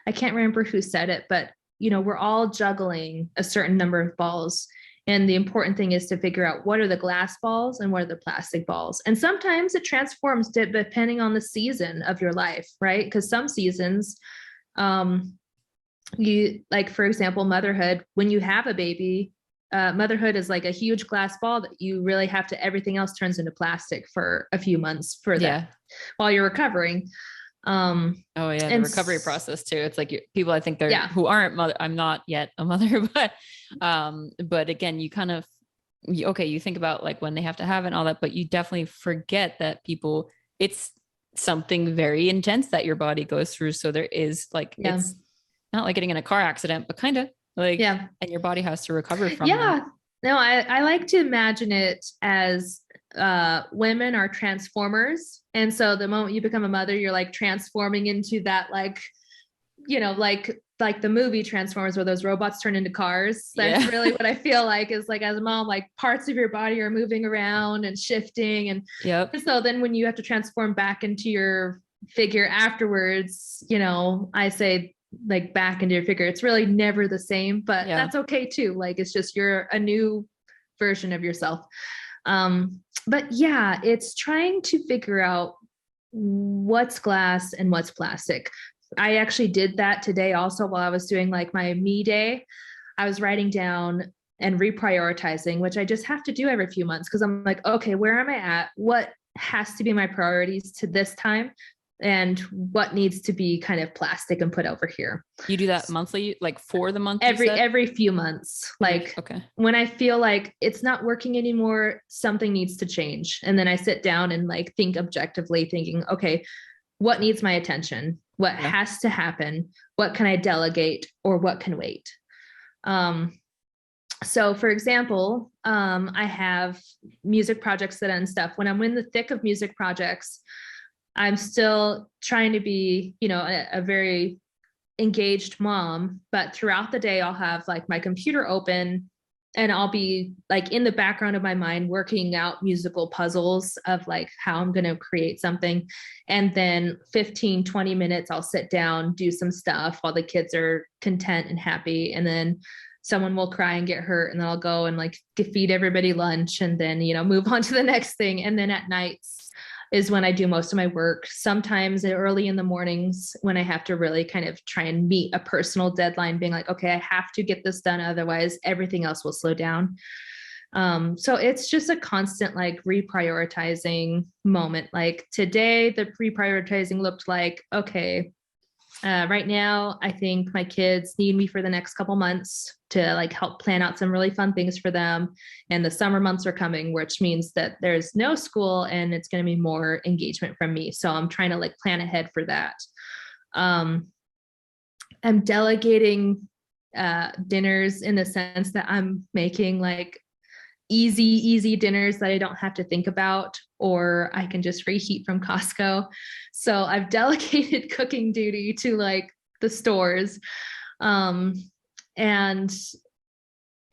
I can't remember who said it, but we're all juggling a certain number of balls. And the important thing is to figure out what are the glass balls and what are the plastic balls. And sometimes it transforms depending on the season of your life, right? Because some seasons, you like, for example, motherhood, when you have a baby, motherhood is like a huge glass ball that you really have to, everything else turns into plastic for a few months for that while you're recovering. The recovery process too. It's like people, I think they're who aren't mother. I'm not yet a mother, but again, you kind of, you think about like when they have to have it and all that, but you definitely forget that it's something very intense that your body goes through. So there is like, it's not like getting in a car accident, but kind of like, and your body has to recover from that. No, I like to imagine it as women are transformers. And so the moment you become a mother, you're like transforming into that, like, like the movie Transformers where those robots turn into cars. That's really what I feel like is like, as a mom, like parts of your body are moving around and shifting. And so then when you have to transform back into your figure afterwards, I say like back into your figure, it's really never the same, but that's okay too. Like, it's just, you're a new version of yourself. But it's trying to figure out what's glass and what's plastic. I actually did that today also while I was doing like my me day. I was writing down and reprioritizing, which I just have to do every few months because I'm like, okay, where am I at? What has to be my priorities to this time? And what needs to be kind of plastic and put over here. You do that monthly, like for the month? Every few months. Like when I feel like it's not working anymore, something needs to change. And then I sit down and like think objectively, thinking, okay, what needs my attention? What has to happen? What can I delegate or what can wait? So for example, I have music projects and stuff. When I'm in the thick of music projects, I'm still trying to be, a very engaged mom, but throughout the day, I'll have like my computer open and I'll be like in the background of my mind, working out musical puzzles of like how I'm going to create something. And then 15, 20 minutes, I'll sit down, do some stuff while the kids are content and happy. And then someone will cry and get hurt. And then I'll go and like feed everybody lunch and then, move on to the next thing. And then at nights is when I do most of my work. Sometimes early in the mornings when I have to really kind of try and meet a personal deadline, being like, okay, I have to get this done. Otherwise everything else will slow down. So it's just a constant like reprioritizing moment. Like today, the reprioritizing looked like, okay, right now, I think my kids need me for the next couple months to like help plan out some really fun things for them. And the summer months are coming, which means that there's no school and it's going to be more engagement from me. So I'm trying to like plan ahead for that. I'm delegating dinners in the sense that I'm making like easy dinners that I don't have to think about, or I can just reheat from Costco. So I've delegated cooking duty to like the stores. And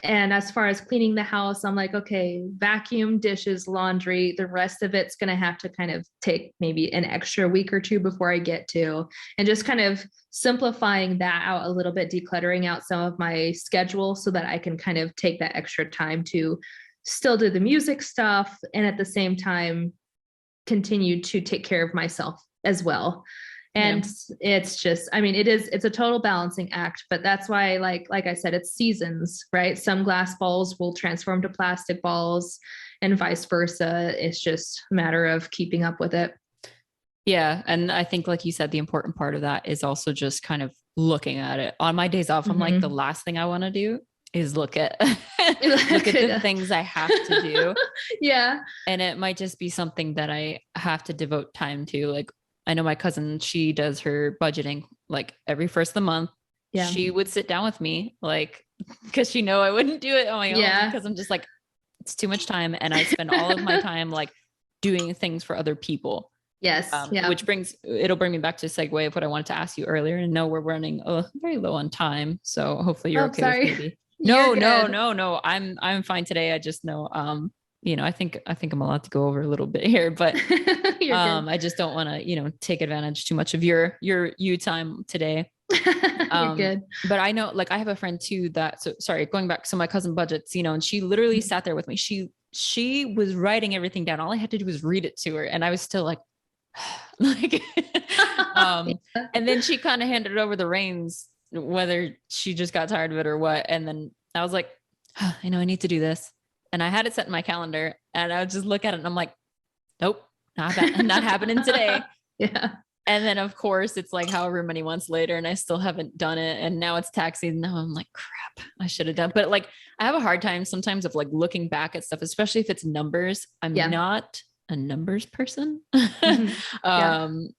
as far as cleaning the house, I'm like, okay, vacuum, dishes, laundry, the rest of it's going to have to kind of take maybe an extra week or two before I get to, and just kind of simplifying that out a little bit, decluttering out some of my schedule so that I can kind of take that extra time to still do the music stuff and at the same time continue to take care of myself as well. And it's just, I mean, it's a total balancing act, but that's why, like I said, it's seasons, right? Some glass balls will transform to plastic balls and vice versa. It's just a matter of keeping up with it. Yeah. And I think, like you said, the important part of that is also just kind of looking at it. On my days off, I'm like, the last thing I want to do is look at the things I have to do. Yeah. And it might just be something that I have to devote time to. Like, I know my cousin, she does her budgeting like every first of the month. Yeah. She would sit down with me, like, because she know I wouldn't do it on my own, because I'm just like, it's too much time. And I spend all of my time like doing things for other people. Yes. Which it'll bring me back to a segue of what I wanted to ask you earlier. And no, we're running very low on time. So hopefully you're okay with maybe. No. I'm fine today. I just know, I think I'm allowed to go over a little bit here, but I just don't want to, take advantage too much of your time today. You're good. But I know, like, I have a friend too going back. So my cousin budgets, and she literally sat there with me. She was writing everything down. All I had to do was read it to her. And I was still like, and then she kind of handed over the reins, whether she just got tired of it or what. And then I was like, I know I need to do this. And I had it set in my calendar, and I would just look at it and I'm like, nope, not happening today. Yeah. And then of course it's like however many months later and I still haven't done it. And now it's tax season. Now I'm like, crap, I should have done. But like, I have a hard time sometimes of like looking back at stuff, especially if it's numbers. I'm not a numbers person.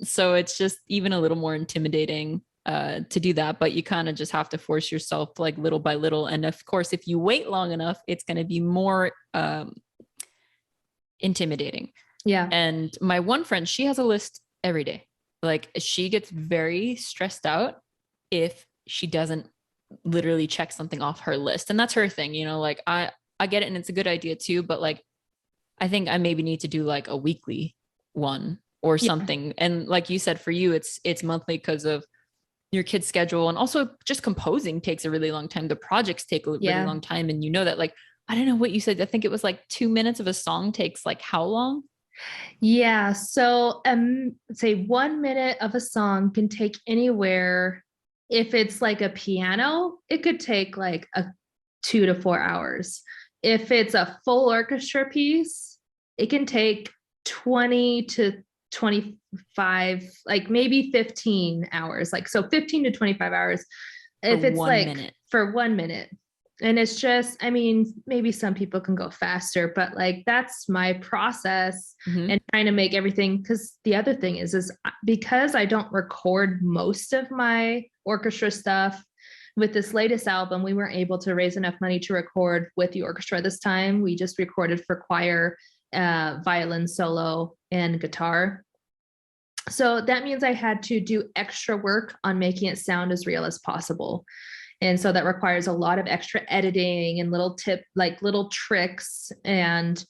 So it's just even a little more intimidating to do that, but you kind of just have to force yourself like little by little. And of course, if you wait long enough, it's going to be more intimidating. Yeah. And my one friend, she has a list every day. Like, she gets very stressed out if she doesn't literally check something off her list. And that's her thing, like I get it. And it's a good idea too, but like, I think I maybe need to do like a weekly one or something. And like you said, for you, it's monthly because of your kid's schedule. And also just composing takes a really long time. The projects take a really long time. And that, like, I don't know what you said. I think it was like 2 minutes of a song takes like how long? Yeah. So say 1 minute of a song can take anywhere. If it's like a piano, it could take like 2 to 4 hours. If it's a full orchestra piece, it can take 20 to 25, like maybe 15 hours. Like, so 15 to 25 hours. If it's like for 1 minute. And it's just, I mean, maybe some people can go faster, but like, that's my process and trying to make everything. Because the other thing is because I don't record most of my orchestra stuff with this latest album, we weren't able to raise enough money to record with the orchestra this time. We just recorded for choir, violin solo, and guitar. So that means I had to do extra work on making it sound as real as possible. And so that requires a lot of extra editing and little tricks and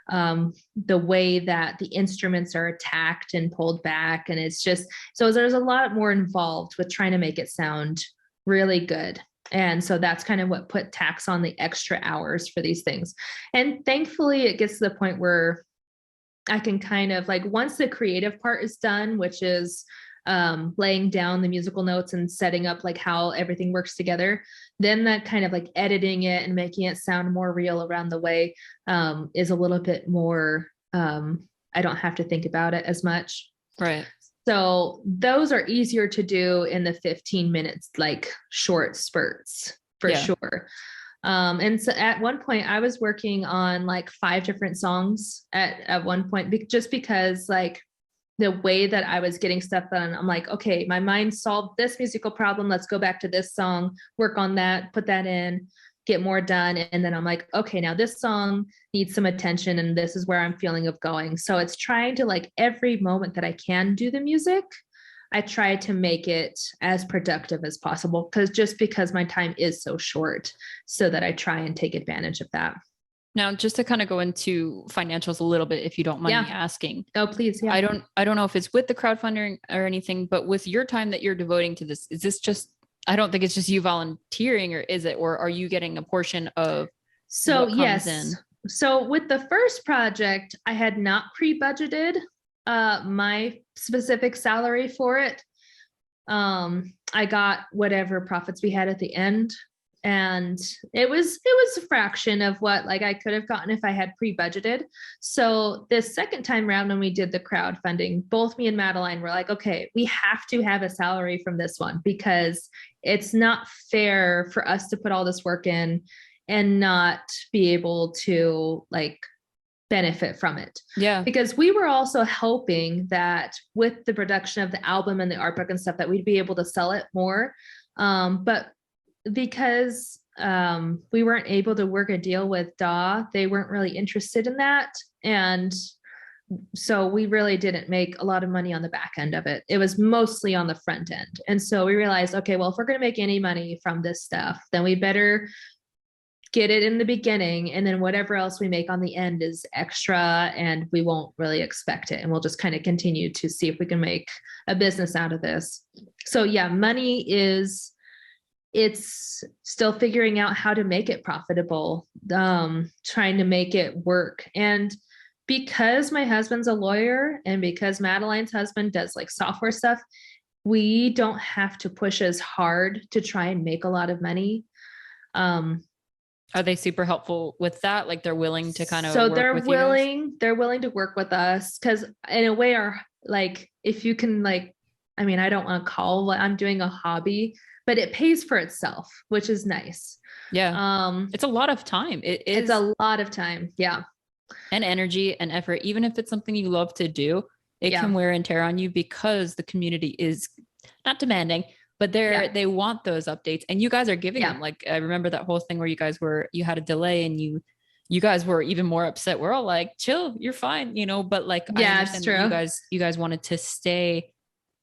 the way that the instruments are attacked and pulled back. And it's just, so there's a lot more involved with trying to make it sound really good. And so that's kind of what put tax on the extra hours for these things. And thankfully it gets to the point where I can kind of like, once the creative part is done, which is laying down the musical notes and setting up like how everything works together. Then that kind of like editing it and making it sound more real around the way is a little bit more, I don't have to think about it as much. Right. So those are easier to do in the 15 minutes, like short spurts for sure. And so at one point I was working on like 5 different songs at one point, just because like the way that I was getting stuff done, I'm like, okay, my mind solved this musical problem. Let's go back to this song, work on that, put that in, get more done. And then I'm like, okay, now this song needs some attention and this is where I'm feeling of going. So it's trying to like every moment that I can do the music, I try to make it as productive as possible because my time is so short, so that I try and take advantage of that. Now, just to kind of go into financials a little bit, if you don't mind me asking. Oh, please. Yeah. I don't know if it's with the crowdfunding or anything, but with your time that you're devoting to this, is this just, I don't think it's just you volunteering, or is it, or are you getting a portion of what comes in? So with the first project, I had not pre-budgeted my specific salary for it. I got whatever profits we had at the end. And it was a fraction of what like I could have gotten if I had pre-budgeted. So this second time around, when we did the crowdfunding, both me and Madeline were like, okay, we have to have a salary from this one, because it's not fair for us to put all this work in and not be able to like benefit from it. Yeah. Because we were also hoping that with the production of the album and the art book and stuff, that we'd be able to sell it more. But because we weren't able to work a deal with DAW, they weren't really interested in that. And so we really didn't make a lot of money on the back end of it. It was mostly on the front end. And so we realized, okay, well, if we're going to make any money from this stuff, then we better get it in the beginning. And then whatever else we make on the end is extra, and we won't really expect it. And we'll just kind of continue to see if we can make a business out of this. So yeah, money is, it's still figuring out how to make it profitable, trying to make it work. And because my husband's a lawyer and because Madeline's husband does like software stuff, we don't have to push as hard to try and make a lot of money. Are they super helpful with that? Like they're willing to kind of they're willing to work with us, because in a way like if you can like, I mean, I don't want to call what I'm doing a hobby, but it pays for itself, which is nice. Yeah. It's a lot of time. It's a lot of time. Yeah. And energy and effort. Even if it's something you love to do, it can wear and tear on you, because the community is not demanding, but they want those updates, and you guys are giving them. Like, I remember that whole thing where you had a delay and you guys were even more upset. We're all like, chill, you're fine, but like, yeah, it's true. You guys wanted to stay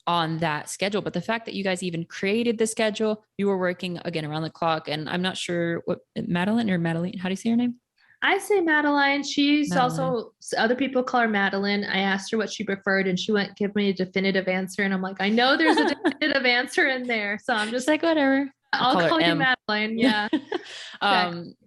on that schedule, but the fact that you guys even created the schedule, you were working again around the clock. And I'm not sure what Madeline, how do you say her name? I say Madeline. She's also, other people call her Madeline. I asked her what she preferred and she wouldn't give me a definitive answer. And I'm like, I know there's a definitive answer in there. So I'm just like, whatever. I'll call you Madeline. Yeah.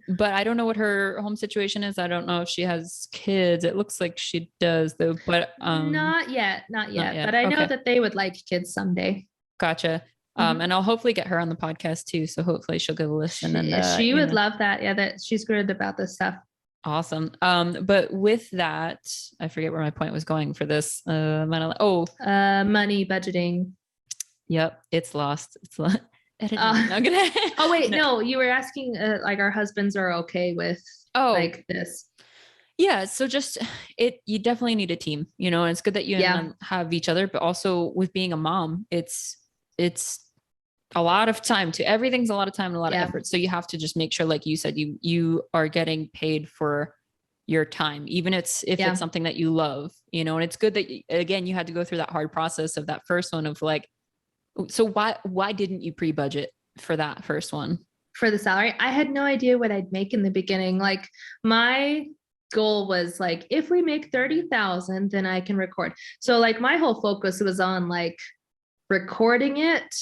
But I don't know what her home situation is. I don't know if she has kids. It looks like she does though, but not yet. But I know that they would like kids someday. Gotcha. And I'll hopefully get her on the podcast too. So hopefully she'll give a listen. She would love that. Yeah, that she's good about this stuff. Awesome. But with that, I forget where my point was going for this. Money budgeting. Yep, it's lost. It's lost. Oh wait, no, you were asking like our husbands are okay with like this. Yeah, so just you definitely need a team, and it's good that you have each other, but also with being a mom, it's a lot of time everything's a lot of time and a lot of effort. So you have to just make sure, like you said, you are getting paid for your time, even if it's something that you love, and it's good that again, you had to go through that hard process of that first one of like, so why didn't you pre-budget for that first one? For the salary? I had no idea what I'd make in the beginning. Like my goal was like, if we make 30,000, then I can record. So like my whole focus was on like recording it,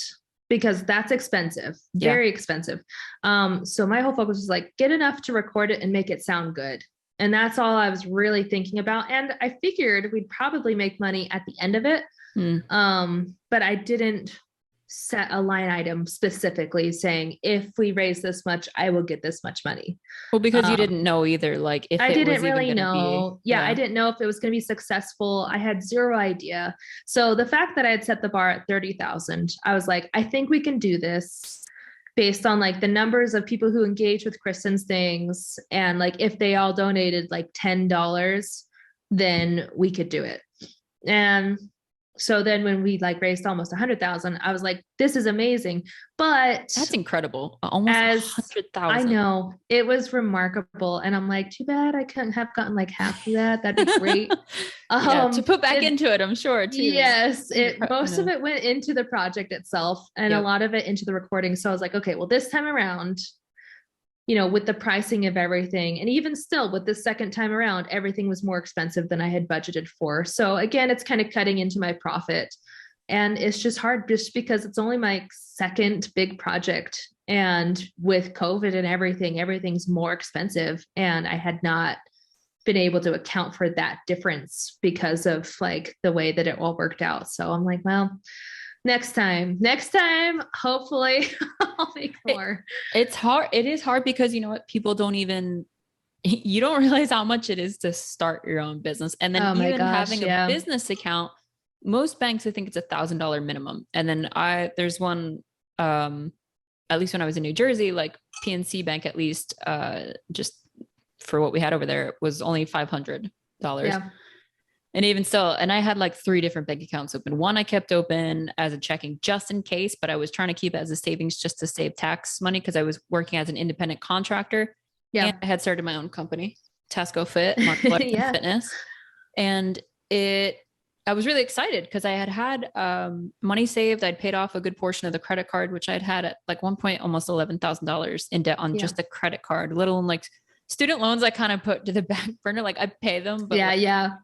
because that's expensive, very expensive. So my whole focus was like, get enough to record it and make it sound good. And that's all I was really thinking about. And I figured we'd probably make money at the end of it. Mm. But I didn't set a line item specifically saying, if we raise this much, I will get this much money. Well, because you didn't know either, like if I it didn't was even really going to know. be. I didn't know if it was going to be successful. I had zero idea. So the fact that I had set the bar at 30,000, I was like, I think we can do this based on like the numbers of people who engage with Kristen's things. And like, if they all donated like $10, then we could do it. And so then when we like raised almost 100,000, I was like, this is amazing. But that's incredible. Almost 100,000. I know, it was remarkable. And I'm like, too bad I couldn't have gotten like half of that. That'd be great. To put back into it, I'm sure too. Yes, most of it went into the project itself and a lot of it into the recording. So I was like, okay, well, this time around, with the pricing of everything, and even still with the second time around, everything was more expensive than I had budgeted for. So again, it's kind of cutting into my profit. And it's just hard just because it's only my second big project. And with COVID and everything's more expensive. And I had not been able to account for that difference because of like the way that it all worked out. So I'm like, well, next time, hopefully I'll make more. It's hard. It is hard because you know what? People you don't realize how much it is to start your own business. And then having a business account, most banks, I think it's $1,000 minimum. And then there's one, at least when I was in New Jersey, like PNC Bank, at least, just for what we had over there, was only $500. Yeah. And even still, and I had like 3 different bank accounts open. One I kept open as a checking just in case, but I was trying to keep it as a savings just to save tax money because I was working as an independent contractor. Yeah. And I had started my own company, Tasco Fit, Marketplace Fitness. And I was really excited because I had money saved. I'd paid off a good portion of the credit card, which I'd had at like one point almost $11,000 in debt on just a credit card, little and like student loans I kind of put to the back burner. Like I pay them, but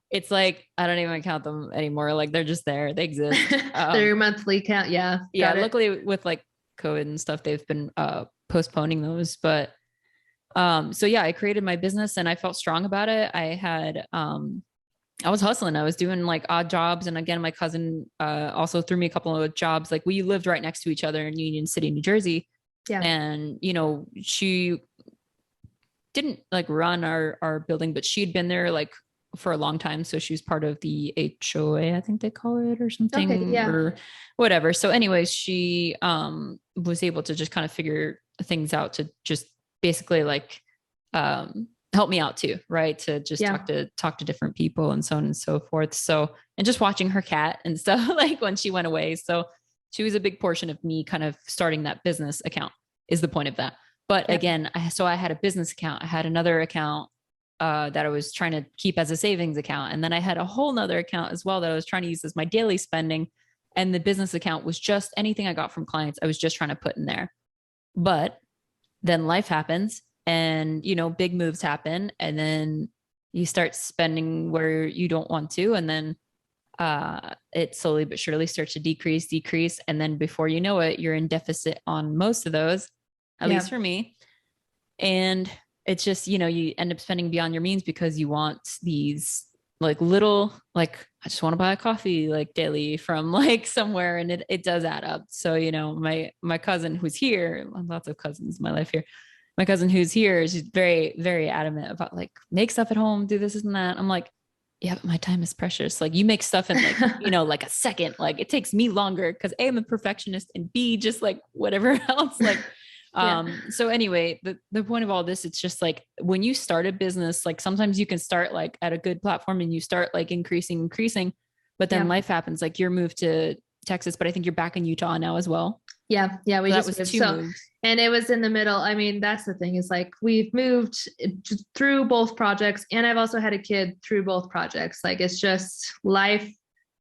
it's like, I don't even count them anymore. Like they're just there. They exist. They're your monthly count. Yeah. Yeah. Luckily with like COVID and stuff, they've been postponing those, but so yeah, I created my business and I felt strong about it. I was hustling. I was doing like odd jobs. And again, my cousin also threw me a couple of jobs. Like we lived right next to each other in Union City, New Jersey. Yeah. And, she didn't like run our building, but she'd been there like for a long time. So she was part of the HOA, I think they call it, or something, or whatever. So anyways, she was able to just kind of figure things out to just basically like help me out too, right? To just talk to different people and so on and so forth. So, and just watching her cat and stuff like when she went away. So she was a big portion of me kind of starting that business account is the point of that. But again, I had a business account. I had another account that I was trying to keep as a savings account. And then I had a whole nother account as well that I was trying to use as my daily spending. And the business account was just anything I got from clients. I was just trying to put in there. But then life happens and, big moves happen. And then you start spending where you don't want to. And then it slowly but surely starts to decrease. And then before you know it, you're in deficit on most of those. At least for me. And it's just, you end up spending beyond your means because you want these like little, like, I just want to buy a coffee like daily from like somewhere. And it does add up. So, my cousin who's here, lots of cousins in my life here. My cousin who's here, she's very, very adamant about like, make stuff at home, do this and that. I'm like, yeah, but my time is precious. Like you make stuff in like, like a second, like it takes me longer because A, I'm a perfectionist and B, just like whatever else, like, so anyway, the point of all this, it's just like when you start a business, like sometimes you can start like at a good platform and you start like increasing, but then life happens. Like you're moved to Texas, but I think you're back in Utah now as well. Yeah. Yeah. We just moved. So, and it was in the middle. I mean, that's the thing is like, we've moved through both projects and I've also had a kid through both projects. Like it's just life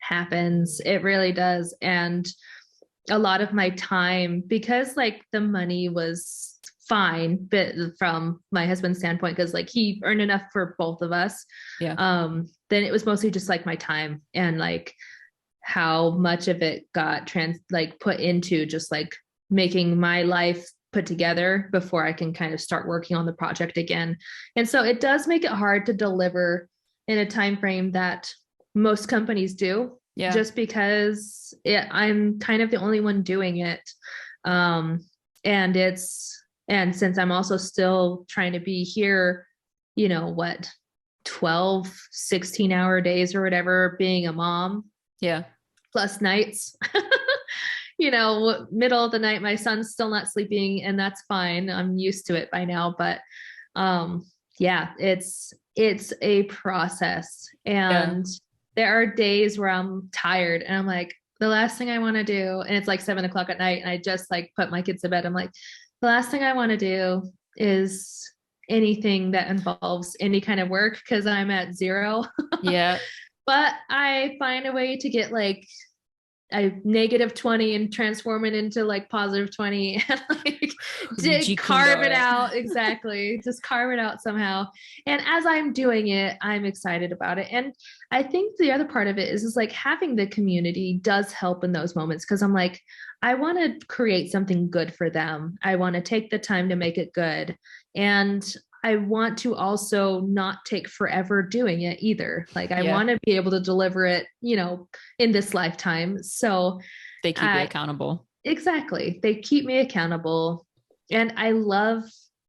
happens. It really does. And a lot of my time, because like the money was fine, but from my husband's standpoint, because like he earned enough for both of us. Yeah. Then it was mostly just like my time and like how much of it got put into just like making my life put together before I can kind of start working on the project again. And so it does make it hard to deliver in a time frame that most companies do. Yeah. just because I'm kind of the only one doing it. And since I'm also still trying to be here, 12, 16-hour days or whatever, being a mom. Yeah. Plus nights, middle of the night, my son's still not sleeping, and that's fine. I'm used to it by now, but yeah, it's a process. And there are days where I'm tired and I'm like, the last thing I want to do, and it's like 7 o'clock at night, and I just like put my kids to bed. I'm like, the last thing I want to do is anything that involves any kind of work, because I'm at zero. Yeah. But I find a way to get like a -20 and transform it into like +20 and like carve it out. Exactly. Just carve it out somehow. And as I'm doing it, I'm excited about it. And I think the other part of it is like having the community does help in those moments, because I'm like, I want to create something good for them. I want to take the time to make it good. And I want to also not take forever doing it either. Like I want to be able to deliver it, in this lifetime. So they keep you accountable. Exactly. They keep me accountable. And I love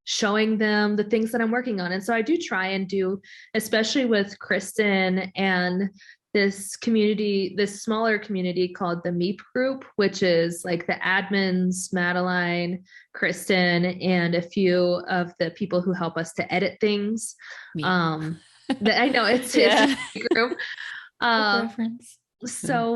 showing them the things that I'm working on. And so I do try and do, especially with Kristen and this community, this smaller community called the MEEP group, which is like the admins, Madeline, Kristen, and a few of the people who help us to edit things. I know it's a group. So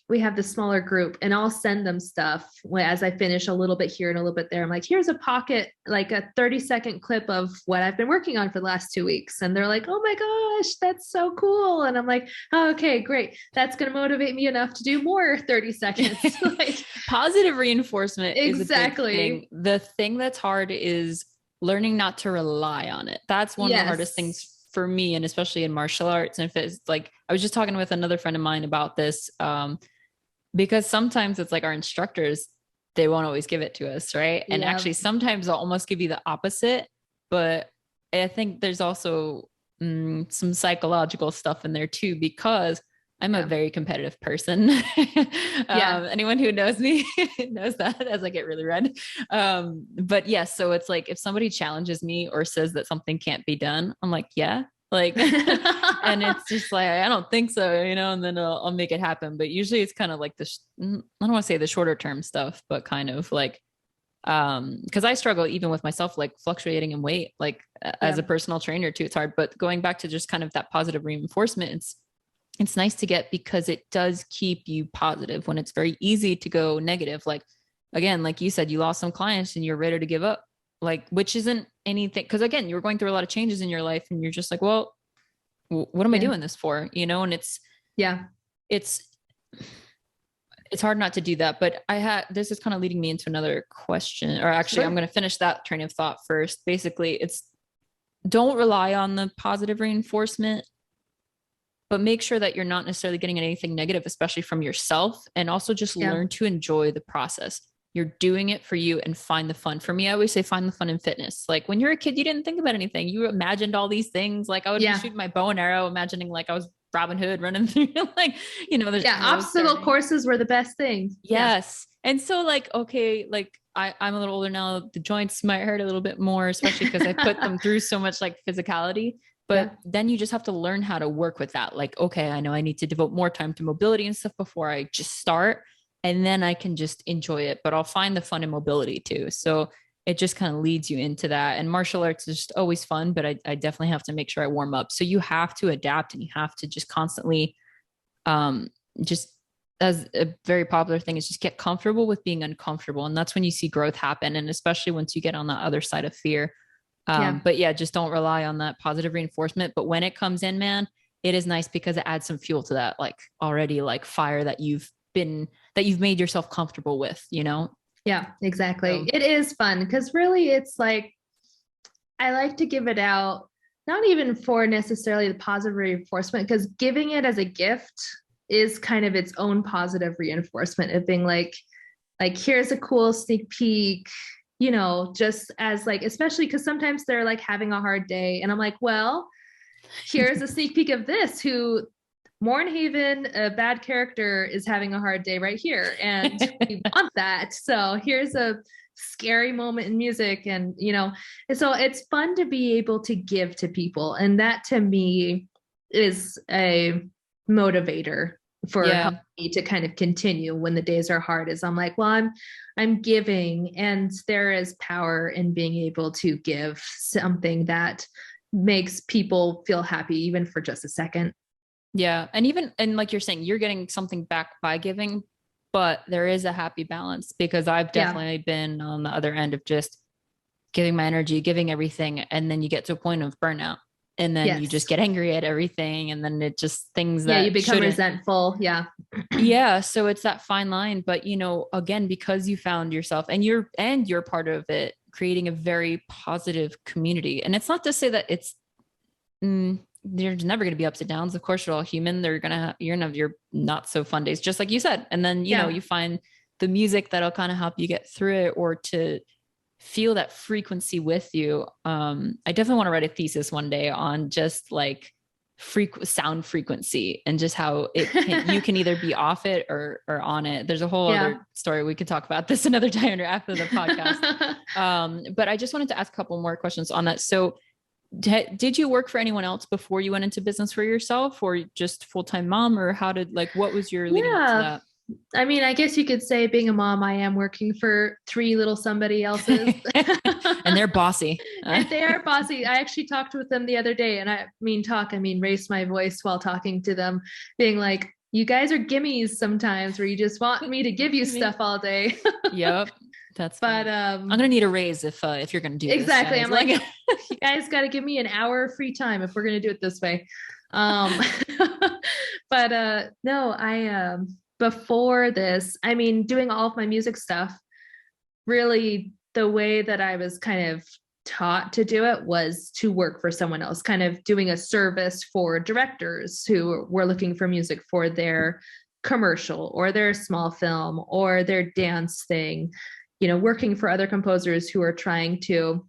we have the smaller group, and I'll send them stuff as I finish a little bit here and a little bit there. I'm like, here's a pocket, like a 30-second clip of what I've been working on for the last 2 weeks. And they're like, oh my gosh, that's so cool. And I'm like, oh, okay, great. That's going to motivate me enough to do more 30 seconds. Like, positive reinforcement. Exactly. Is a big thing. The thing that's hard is learning not to rely on it. That's one of the hardest things for me, and especially in martial arts. And if it's like, I was just talking with another friend of mine about this, because sometimes it's like our instructors, they won't always give it to us. Right. And actually sometimes they'll almost give you the opposite, but I think there's also some psychological stuff in there too, because I'm a very competitive person. Anyone who knows me knows that, as I get really red. But yes, so it's like, if somebody challenges me or says that something can't be done, I'm like, like, and it's just like, I don't think so, and then I'll make it happen. But usually it's kind of like this, I don't want to say the shorter term stuff, but kind of like, because I struggle even with myself, like fluctuating in weight, like as a personal trainer too, it's hard. But going back to just kind of that positive reinforcement, it's nice to get, because it does keep you positive when it's very easy to go negative. Like, again, like you said, you lost some clients and you're ready to give up, like, which isn't anything. Cause again, you're going through a lot of changes in your life and you're just like, well, what am I doing this for? And it's hard not to do that. But this is kind of leading me into another question, or actually I'm going to finish that train of thought first. Basically, it's don't rely on the positive reinforcement, but make sure that you're not necessarily getting anything negative, especially from yourself. And also just learn to enjoy the process. You're doing it for you, and find the fun. For me, I always say, find the fun in fitness. Like when you're a kid, you didn't think about anything. You imagined all these things. Like I would be shooting my bow and arrow, imagining like I was Robin Hood running through, like, there's obstacle courses were the best thing. Yes. And so like, okay, like I'm a little older now. The joints might hurt a little bit more, especially because I put them through so much like physicality. But then you just have to learn how to work with that. Like, okay, I know I need to devote more time to mobility and stuff before I just start. And then I can just enjoy it, but I'll find the fun in mobility too. So it just kind of leads you into that. And martial arts is just always fun, but I definitely have to make sure I warm up. So you have to adapt, and you have to just constantly, just as a very popular thing is, just get comfortable with being uncomfortable. And that's when you see growth happen. And especially once you get on the other side of fear. But just don't rely on that positive reinforcement. But when it comes in, man, it is nice because it adds some fuel to that, like already like fire that you've made yourself comfortable with, Yeah, exactly. So, it is fun because really it's like, I like to give it out, not even for necessarily the positive reinforcement, because giving it as a gift is kind of its own positive reinforcement of being like here's a cool sneak peek, just as like, especially because sometimes they're like having a hard day and I'm like, well, here's a sneak peek of this, who Mornhaven, a bad character, is having a hard day right here, and we want that. So here's a scary moment in music, and and so it's fun to be able to give to people, and that to me is a motivator for helping me to kind of continue when the days are hard. Is I'm like, well, I'm giving, and there is power in being able to give something that makes people feel happy, even for just a second. Yeah. And like you're saying, you're getting something back by giving, but there is a happy balance, because I've definitely been on the other end of just giving my energy, giving everything. And then you get to a point of burnout, and then you just get angry at everything. And then it just things that you become resentful. Yeah. Yeah. So it's that fine line, but again, because you found yourself and you're part of it, creating a very positive community. And it's not to say that it's, there's never going to be ups and downs. Of course, you're all human. You're going to have your not so fun days, just like you said. And then, you find the music that'll kind of help you get through it, or to feel that frequency with you. I definitely want to write a thesis one day on just like sound frequency, and just how you can either be off it or on it. There's a whole other story. We could talk about this another time or after the podcast. But I just wanted to ask a couple more questions on that. So did you work for anyone else before you went into business for yourself, or just full-time mom, or what was your leading up to that? I mean, I guess you could say, being a mom, I am working for 3 little somebody else's. And they're bossy. And they are bossy. I actually talked with them the other day, and I mean raised my voice while talking to them, being like, you guys are gimmies sometimes, where you just want me to give you stuff all day. Yep. But I'm gonna need a raise if you're gonna do exactly. This, I'm like, you guys got to give me an hour of free time if we're gonna do it this way. But no, I before this, I mean, doing all of my music stuff, really the way that I was kind of taught to do it was to work for someone else, kind of doing a service for directors who were looking for music for their commercial or their small film or their dance thing. Working for other composers who are trying to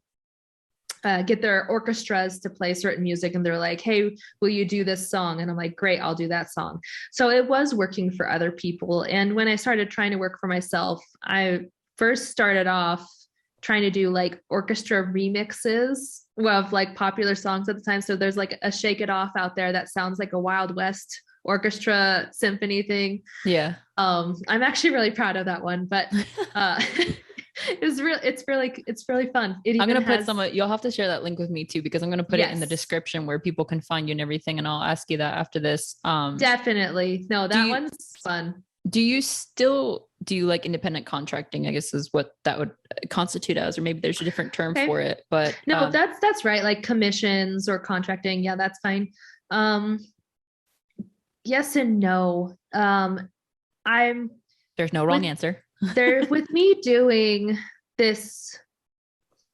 get their orchestras to play certain music, and they're like, hey, will you do this song? And I'm like, great, I'll do that song. So it was working for other people. And when I started trying to work for myself, I first started off trying to do like orchestra remixes of like popular songs at the time. So there's like a Shake It Off out there that sounds like a Wild West orchestra symphony thing. Yeah. I'm actually really proud of that one, but it's really fun. I'm going to put you'll have to share that link with me too, because I'm going to put it in the description where people can find you and everything. And I'll ask you that after this. Definitely. No, that one's fun. Do you still do like independent contracting, I guess is what that would constitute as, or maybe there's a different term for it, but no, that's right. Like commissions or contracting. Yeah, that's fine. Yes and no. There's no wrong answer. With me doing this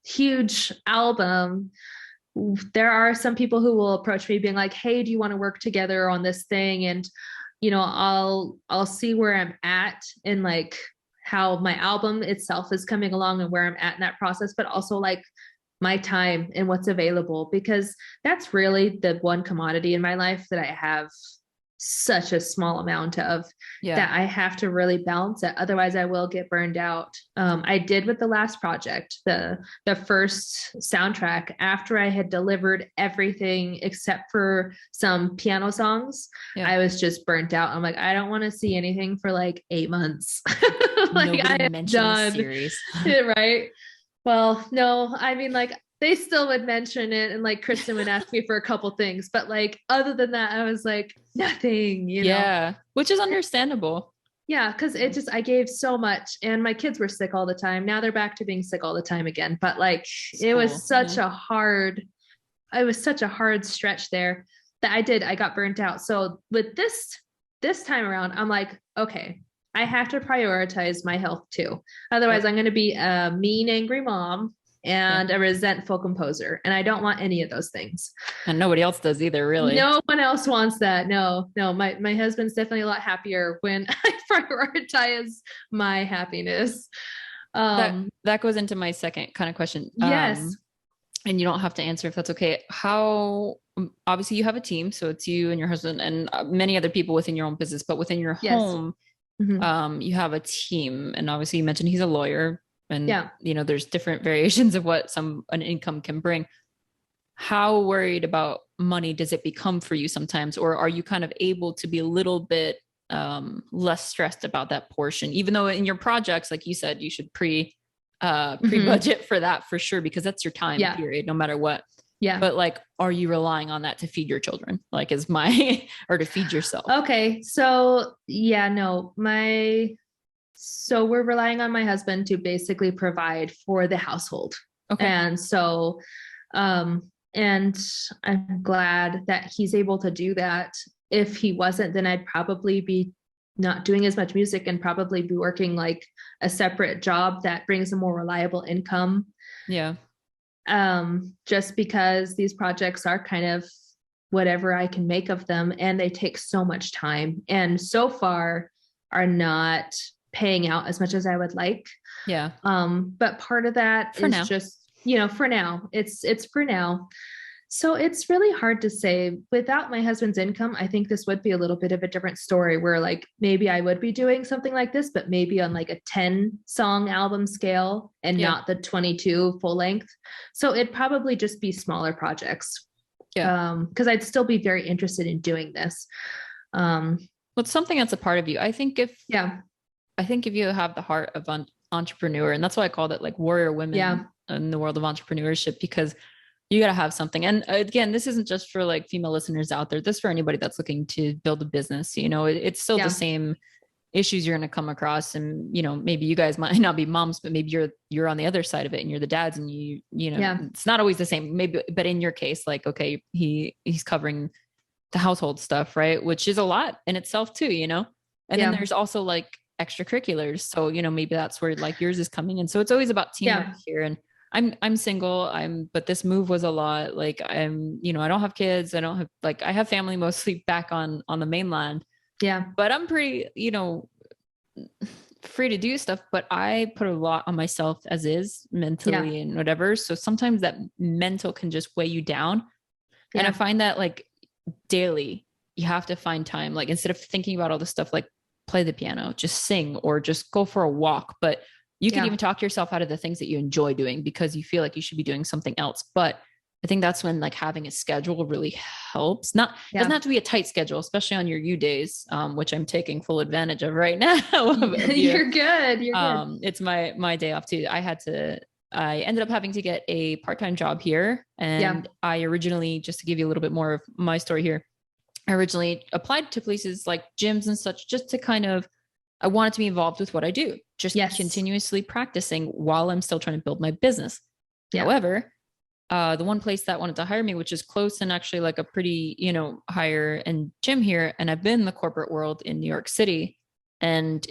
huge album, there are some people who will approach me being like, hey, do you want to work together on this thing? And, I'll see where I'm at and like how my album itself is coming along and where I'm at in that process, but also like my time and what's available, because that's really the one commodity in my life that I have such a small amount of, that I have to really balance it. Otherwise I will get burned out. I did with the last project, the first soundtrack, after I had delivered everything except for some piano songs, I was just burnt out. I'm like, I don't want to see anything for like 8 months. Like, I am done. Series. Right. Well, no, I mean, like, they still would mention it, and like Kristen would ask me for a couple things, but like other than that, I was like, nothing, know? Which is understandable. Yeah, because I gave so much, and my kids were sick all the time. Now they're back to being sick all the time again. But like, it was such a hard stretch there that I got burnt out. So with this time around, I'm like, okay, I have to prioritize my health too. Otherwise, I'm going to be a mean, angry mom and a resentful composer. And I don't want any of those things. And nobody else does either, really. No one else wants that. No, my husband's definitely a lot happier when I prioritize my happiness. That goes into my second kind of question. Yes. And you don't have to answer if that's okay. How obviously you have a team, so it's you and your husband and many other people within your own business, but within your Yes. home, you have a team. And obviously you mentioned he's a lawyer, and there's different variations of what an income can bring. How worried about money does it become for you sometimes? Or are you kind of able to be a little bit less stressed about that portion, even though in your projects, like you said, you should pre-budget for that for sure, because that's your time period, no matter what. Yeah. But like, are you relying on that to feed your children? Like or to feed yourself? Okay. So no, so we're relying on my husband to basically provide for the household. Okay. And so, and I'm glad that he's able to do that. If he wasn't, then I'd probably be not doing as much music and probably be working like a separate job that brings a more reliable income. Yeah. Just because these projects are kind of whatever I can make of them, and they take so much time, and so far are not paying out as much as I would like. Yeah. But part of that is just, for now, it's for now. So it's really hard to say. Without my husband's income, I think this would be a little bit of a different story, where like maybe I would be doing something like this, but maybe on like a 10-song album scale and not the 22 full length. So it'd probably just be smaller projects. Yeah. Because I'd still be very interested in doing this. Well, it's something that's a part of you. I think if you have the heart of an entrepreneur, and that's why I called it like warrior women in the world of entrepreneurship, because you got to have something. And again, this isn't just for like female listeners out there. This is for anybody that's looking to build a business. It's still the same issues you're going to come across. And, maybe you guys might not be moms, but maybe you're on the other side of it and you're the dads, and it's not always the same, maybe, but in your case, like, okay, he's covering the household stuff, right? Which is a lot in itself too, and then there's also like extracurriculars. So, maybe that's where like yours is coming in. So it's always about teamwork here. And I'm single. but this move was a lot. Like I don't have kids. I don't have I have family mostly back on the mainland. Yeah. But I'm pretty, free to do stuff, but I put a lot on myself as is mentally and whatever. So sometimes that mental can just weigh you down. And I find that like daily, you have to find time, like instead of thinking about all this stuff, like play the piano, just sing, or just go for a walk. But you can even talk yourself out of the things that you enjoy doing because you feel like you should be doing something else. But I think that's when like having a schedule really helps. Doesn't have to be a tight schedule, especially on your U days, which I'm taking full advantage of right now. You're good. It's my day off too. I ended up having to get a part-time job here. And I originally, just to give you a little bit more of my story here, I originally applied to places like gyms and such, just to I wanted to be involved with what I do, just continuously practicing while I'm still trying to build my business. Yeah. However, the one place that wanted to hire me, which is close and actually like a pretty, higher end gym here. And I've been in the corporate world in New York City, and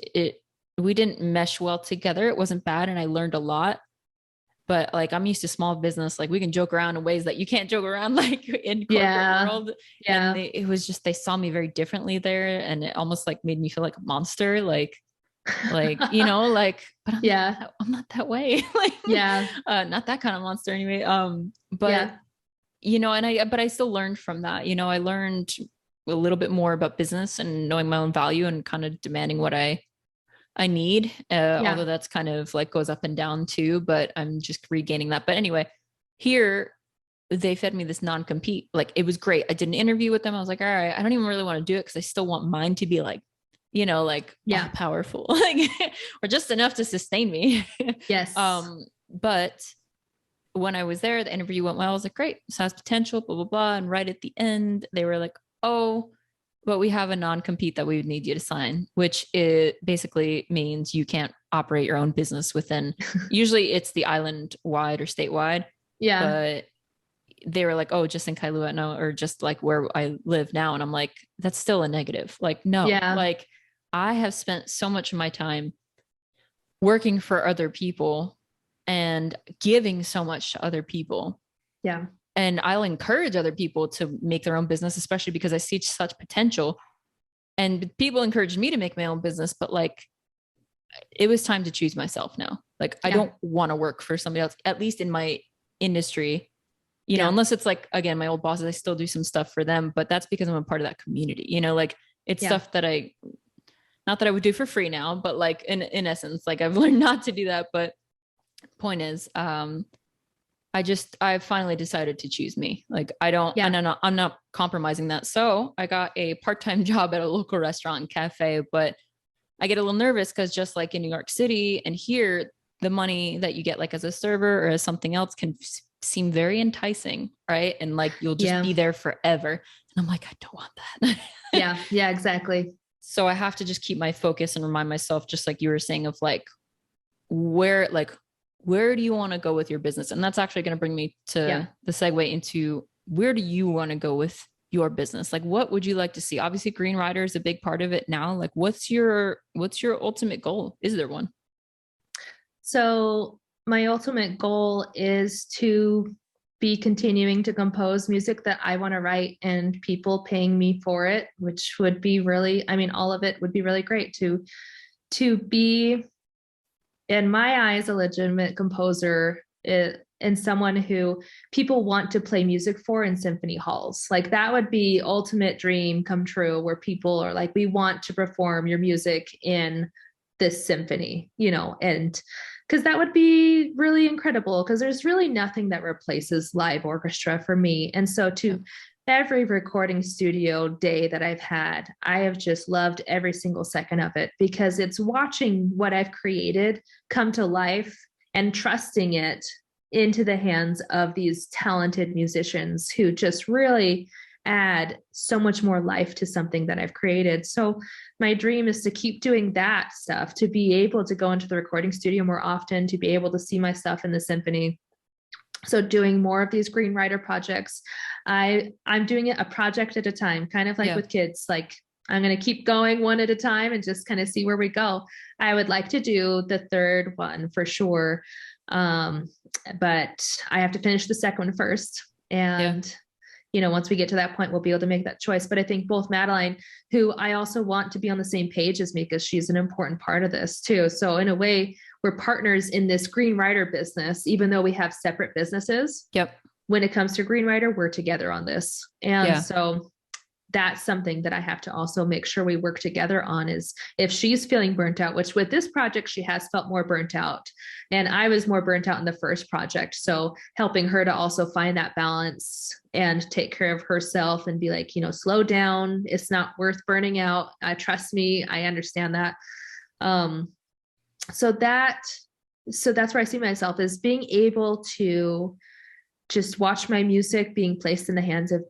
we didn't mesh well together. It wasn't bad. And I learned a lot, but like, I'm used to small business. Like we can joke around in ways that you can't joke around like in corporate world. Yeah. And it was just, they saw me very differently there. And it almost like made me feel like a monster, like, but I'm not that way. Not that kind of monster anyway. But I still learned from that. I learned a little bit more about business and knowing my own value and kind of demanding what I need. Although that's kind of like goes up and down too, but I'm just regaining that. But anyway, here they fed me this non-compete. Like it was great. I did an interview with them. I was like, all right, I don't even really want to do it because I still want mine to be like, powerful, like, or just enough to sustain me. Yes. But when I was there, the interview went well. I was like, great, this has potential, blah, blah, blah. And right at the end, they were like, oh, but we have a non-compete that we would need you to sign, which it basically means you can't operate your own business within, usually it's the island wide or statewide. Yeah. But they were like, oh, just in Kailua, no, or just like where I live now. And I'm like, that's still a negative. Like, no, like I have spent so much of my time working for other people and giving so much to other people. Yeah. And I'll encourage other people to make their own business, especially because I see such potential. And people encouraged me to make my own business, but like, it was time to choose myself now. Like, I don't want to work for somebody else, at least in my industry. you know, unless it's like, again, my old bosses, I still do some stuff for them, but that's because I'm a part of that community, you know, like it's stuff that not that I would do for free now, but like in essence, like I've learned not to do that. But point is, I finally decided to choose me. Like and I'm not compromising that. So I got a part-time job at a local restaurant and cafe, but I get a little nervous because just like in New York City and here, the money that you get like as a server or as something else can seem very enticing, right? And like you'll just be there forever. And I'm like, I don't want that. Yeah, exactly. So I have to just keep my focus and remind myself, just like you were saying, of like, where do you want to go with your business? And that's actually going to bring me to the segue into where do you want to go with your business? Like, what would you like to see? Obviously, Green Rider is a big part of it now. Like, what's your ultimate goal? Is there one? So my ultimate goal is to be continuing to compose music that I want to write and people paying me for it, which would be really, I mean, all of it would be really great to be, in my eyes, a legitimate composer and someone who people want to play music for in symphony halls. Like that would be ultimate dream come true, where people are like, we want to perform your music in this symphony, you know, and because that would be really incredible, because there's really nothing that replaces live orchestra for me. And so to every recording studio day that I've had, I have just loved every single second of it, because it's watching what I've created come to life and trusting it into the hands of these talented musicians who just really add so much more life to something that I've created. So my dream is to keep doing that stuff, to be able to go into the recording studio more often, to be able to see my stuff in the symphony. So doing more of these Green Rider projects. I'm doing it a project at a time, kind of like with kids. Like I'm going to keep going one at a time and just kind of see where we go. I would like to do the third one for sure. But I have to finish the second one first. And you know, once we get to that point, we'll be able to make that choice. But I think both Madeline, who I also want to be on the same page as me, because she's an important part of this too. So in a way, we're partners in this Green Rider business, even though we have separate businesses. When it comes to Green Rider, we're together on this. And so that's something that I have to also make sure we work together on, is if she's feeling burnt out, which with this project, she has felt more burnt out. And I was more burnt out in the first project. So helping her to also find that balance and take care of herself and be like, you know, slow down. It's not worth burning out. Trust me. I understand that. So that's where I see myself, is being able to just watch my music being placed in the hands of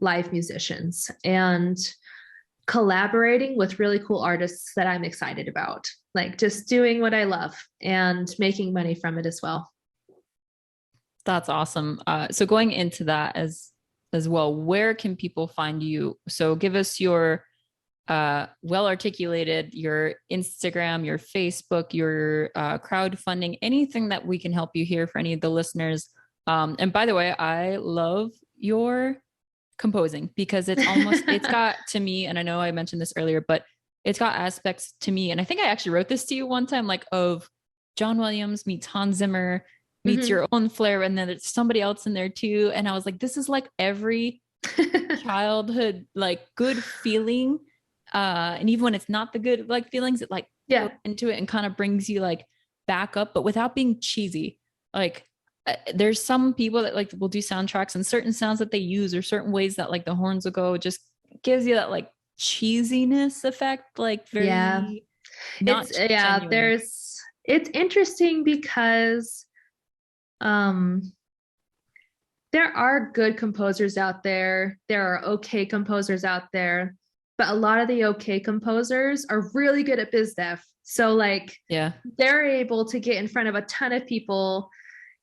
live musicians and collaborating with really cool artists that I'm excited about, like just doing what I love and making money from it as well. That's awesome. So going into that as well, where can people find you? So give us your well-articulated, your Instagram, your Facebook, your crowdfunding, anything that we can help you here for any of the listeners. And by the way, I love your composing, because it's got to me, and I know I mentioned this earlier, but it's got aspects to me. And I think I actually wrote this to you one time, like of John Williams meets Hans Zimmer meets your own flair. And then there's somebody else in there too. And I was like, this is like every childhood, like good feeling. And even when it's not the good, like feelings, it like goes into it and kind of brings you like back up, but without being cheesy. Like, there's some people that like will do soundtracks, and certain sounds that they use or certain ways that like the horns will go just gives you that like cheesiness effect, like very not genuine. It's interesting because there are good composers out there. There are okay composers out there, but a lot of the okay composers are really good at biz dev. So like they're able to get in front of a ton of people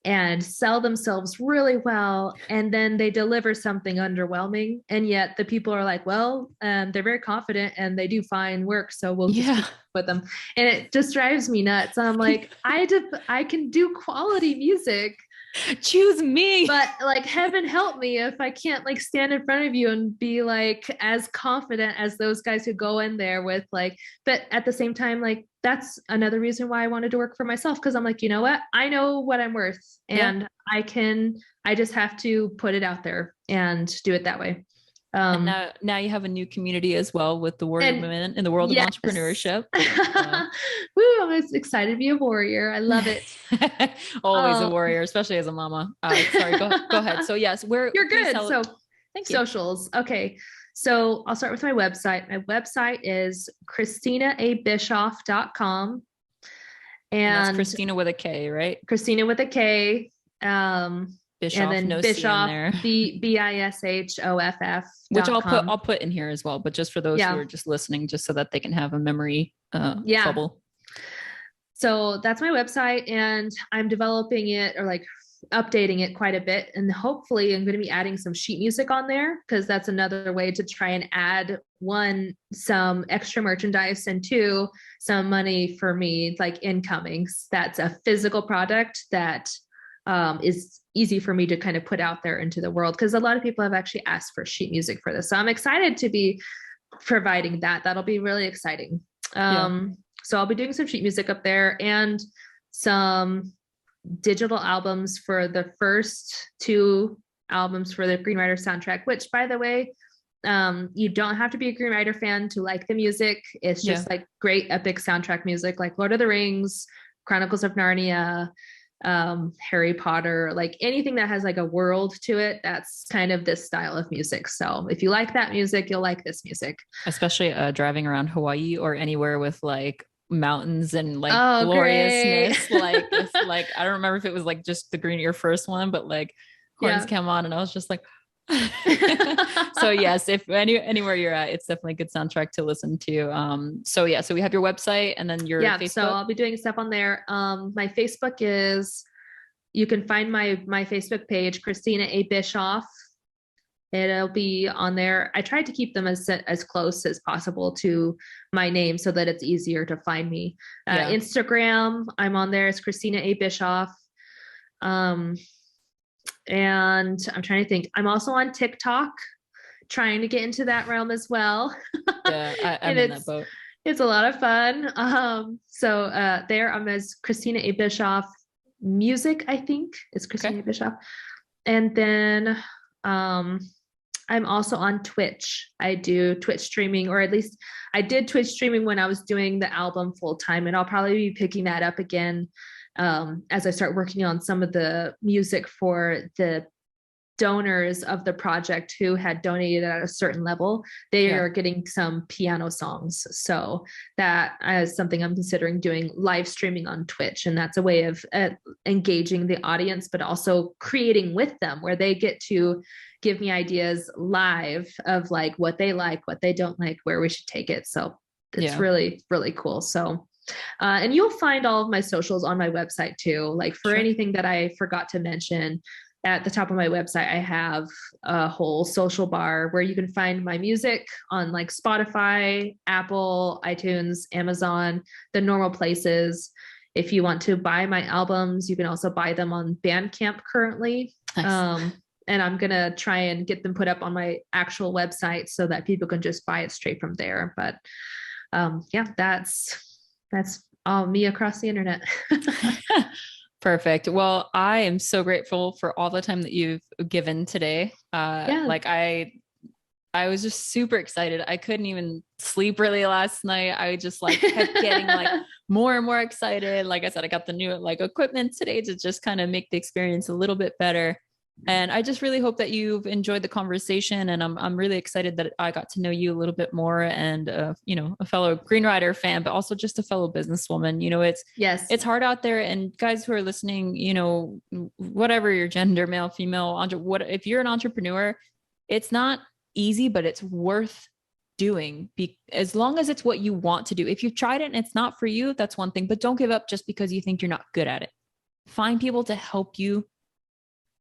and sell themselves really well, and then they deliver something underwhelming, and yet the people are like, well, they're very confident and they do fine work, so we'll just keep with them. And it just drives me nuts. And I'm like, I can do quality music, Choose me. But like, heaven help me if I can't like stand in front of you and be like as confident as those guys who go in there with like, but at the same time, like that's another reason why I wanted to work for myself. Cause I'm like, you know what? I know what I'm worth and I just have to put it out there and do it that way. And now you have a new community as well with the warrior women in the world of entrepreneurship. Woo, I'm excited to be a warrior. I love it. Always a warrior, especially as a mama. Sorry, go ahead. So yes, you're good. So thank you. Socials. Okay. So I'll start with my website. My website is KristinaABishoff.com. And that's Kristina with a K, right? Kristina with a K. Bishoff, and then no Bishoff, C in there. Bishoff. Which I'll put in here as well, but just for those who are just listening, just so that they can have a memory bubble. So that's my website, and I'm developing it or like updating it quite a bit. And hopefully I'm going to be adding some sheet music on there, because that's another way to try and add one, some extra merchandise, and two, some money for me, like incomings. That's a physical product that is easy for me to kind of put out there into the world, because a lot of people have actually asked for sheet music for this. So I'm excited to be providing that. That'll be really exciting. So I'll be doing some sheet music up there and some digital albums for the first 2 albums for the Green Rider soundtrack, which, by the way, you don't have to be a Green Rider fan to like the music. It's just like great epic soundtrack music, like Lord of the Rings, Chronicles of Narnia, Harry Potter, like anything that has like a world to it. That's kind of this style of music. So if you like that music, you'll like this music. Especially driving around Hawaii or anywhere with like mountains and like gloriousness. Like it's like, I don't remember if it was like just the green, your first one, but like horns came on and I was just like, so yes, if anywhere you're at, it's definitely a good soundtrack to listen to. So we have your website and then your Facebook. So I'll be doing stuff on there. My Facebook is, you can find my Facebook page, Kristina A. Bishoff. It'll be on there. I tried to keep them as close as possible to my name so that it's easier to find me. Instagram, I'm on there as Kristina A. Bishoff. And I'm trying to think. I'm also on TikTok, trying to get into that realm as well. Yeah, I'm in that boat. It's a lot of fun. So there I'm as Kristina A. Bishoff Music, I think. It's Kristina A. Bishoff. And then I'm also on Twitch. I do Twitch streaming, or at least I did Twitch streaming when I was doing the album full time, and I'll probably be picking that up again as I start working on some of the music for the donors of the project who had donated at a certain level. They are getting some piano songs. So that is something I'm considering doing, live streaming on Twitch. And that's a way of engaging the audience, but also creating with them, where they get to give me ideas live of like what they like, what they don't like, where we should take it. So it's really, really cool. So and you'll find all of my socials on my website too. Like for anything that I forgot to mention, at the top of my website, I have a whole social bar where you can find my music on like Spotify, Apple, iTunes, Amazon, the normal places. If you want to buy my albums, you can also buy them on Bandcamp currently. Nice. And I'm going to try and get them put up on my actual website so that people can just buy it straight from there. But that's all me across the internet. Perfect. Well, I am so grateful for all the time that you've given today. Like I was just super excited. I couldn't even sleep really last night. I just like kept getting like more and more excited. Like I said, I got the new like equipment today to just kind of make the experience a little bit better. And I just really hope that you've enjoyed the conversation, and I'm really excited that I got to know you a little bit more, and a fellow Green Rider fan, but also just a fellow businesswoman. It's hard out there, and guys who are listening, whatever your gender, male, female, if you're an entrepreneur, it's not easy, but it's worth doing as long as it's what you want to do. If you've tried it and it's not for you, that's one thing, but don't give up just because you think you're not good at it. Find people to help you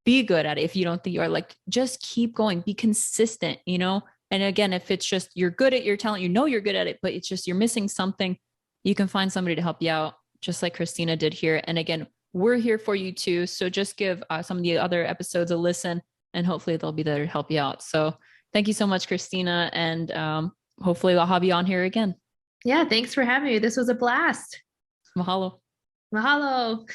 be good at it. If you don't think you are, like, just keep going, be consistent, and again, if it's just, you're good at your talent, you're good at it, but it's just, you're missing something, you can find somebody to help you out, just like Kristina did here. And again, we're here for you too. So just give some of the other episodes a listen, and hopefully they'll be there to help you out. So thank you so much, Kristina. And hopefully I'll have you on here again. Yeah, thanks for having me. This was a blast. Mahalo. Mahalo.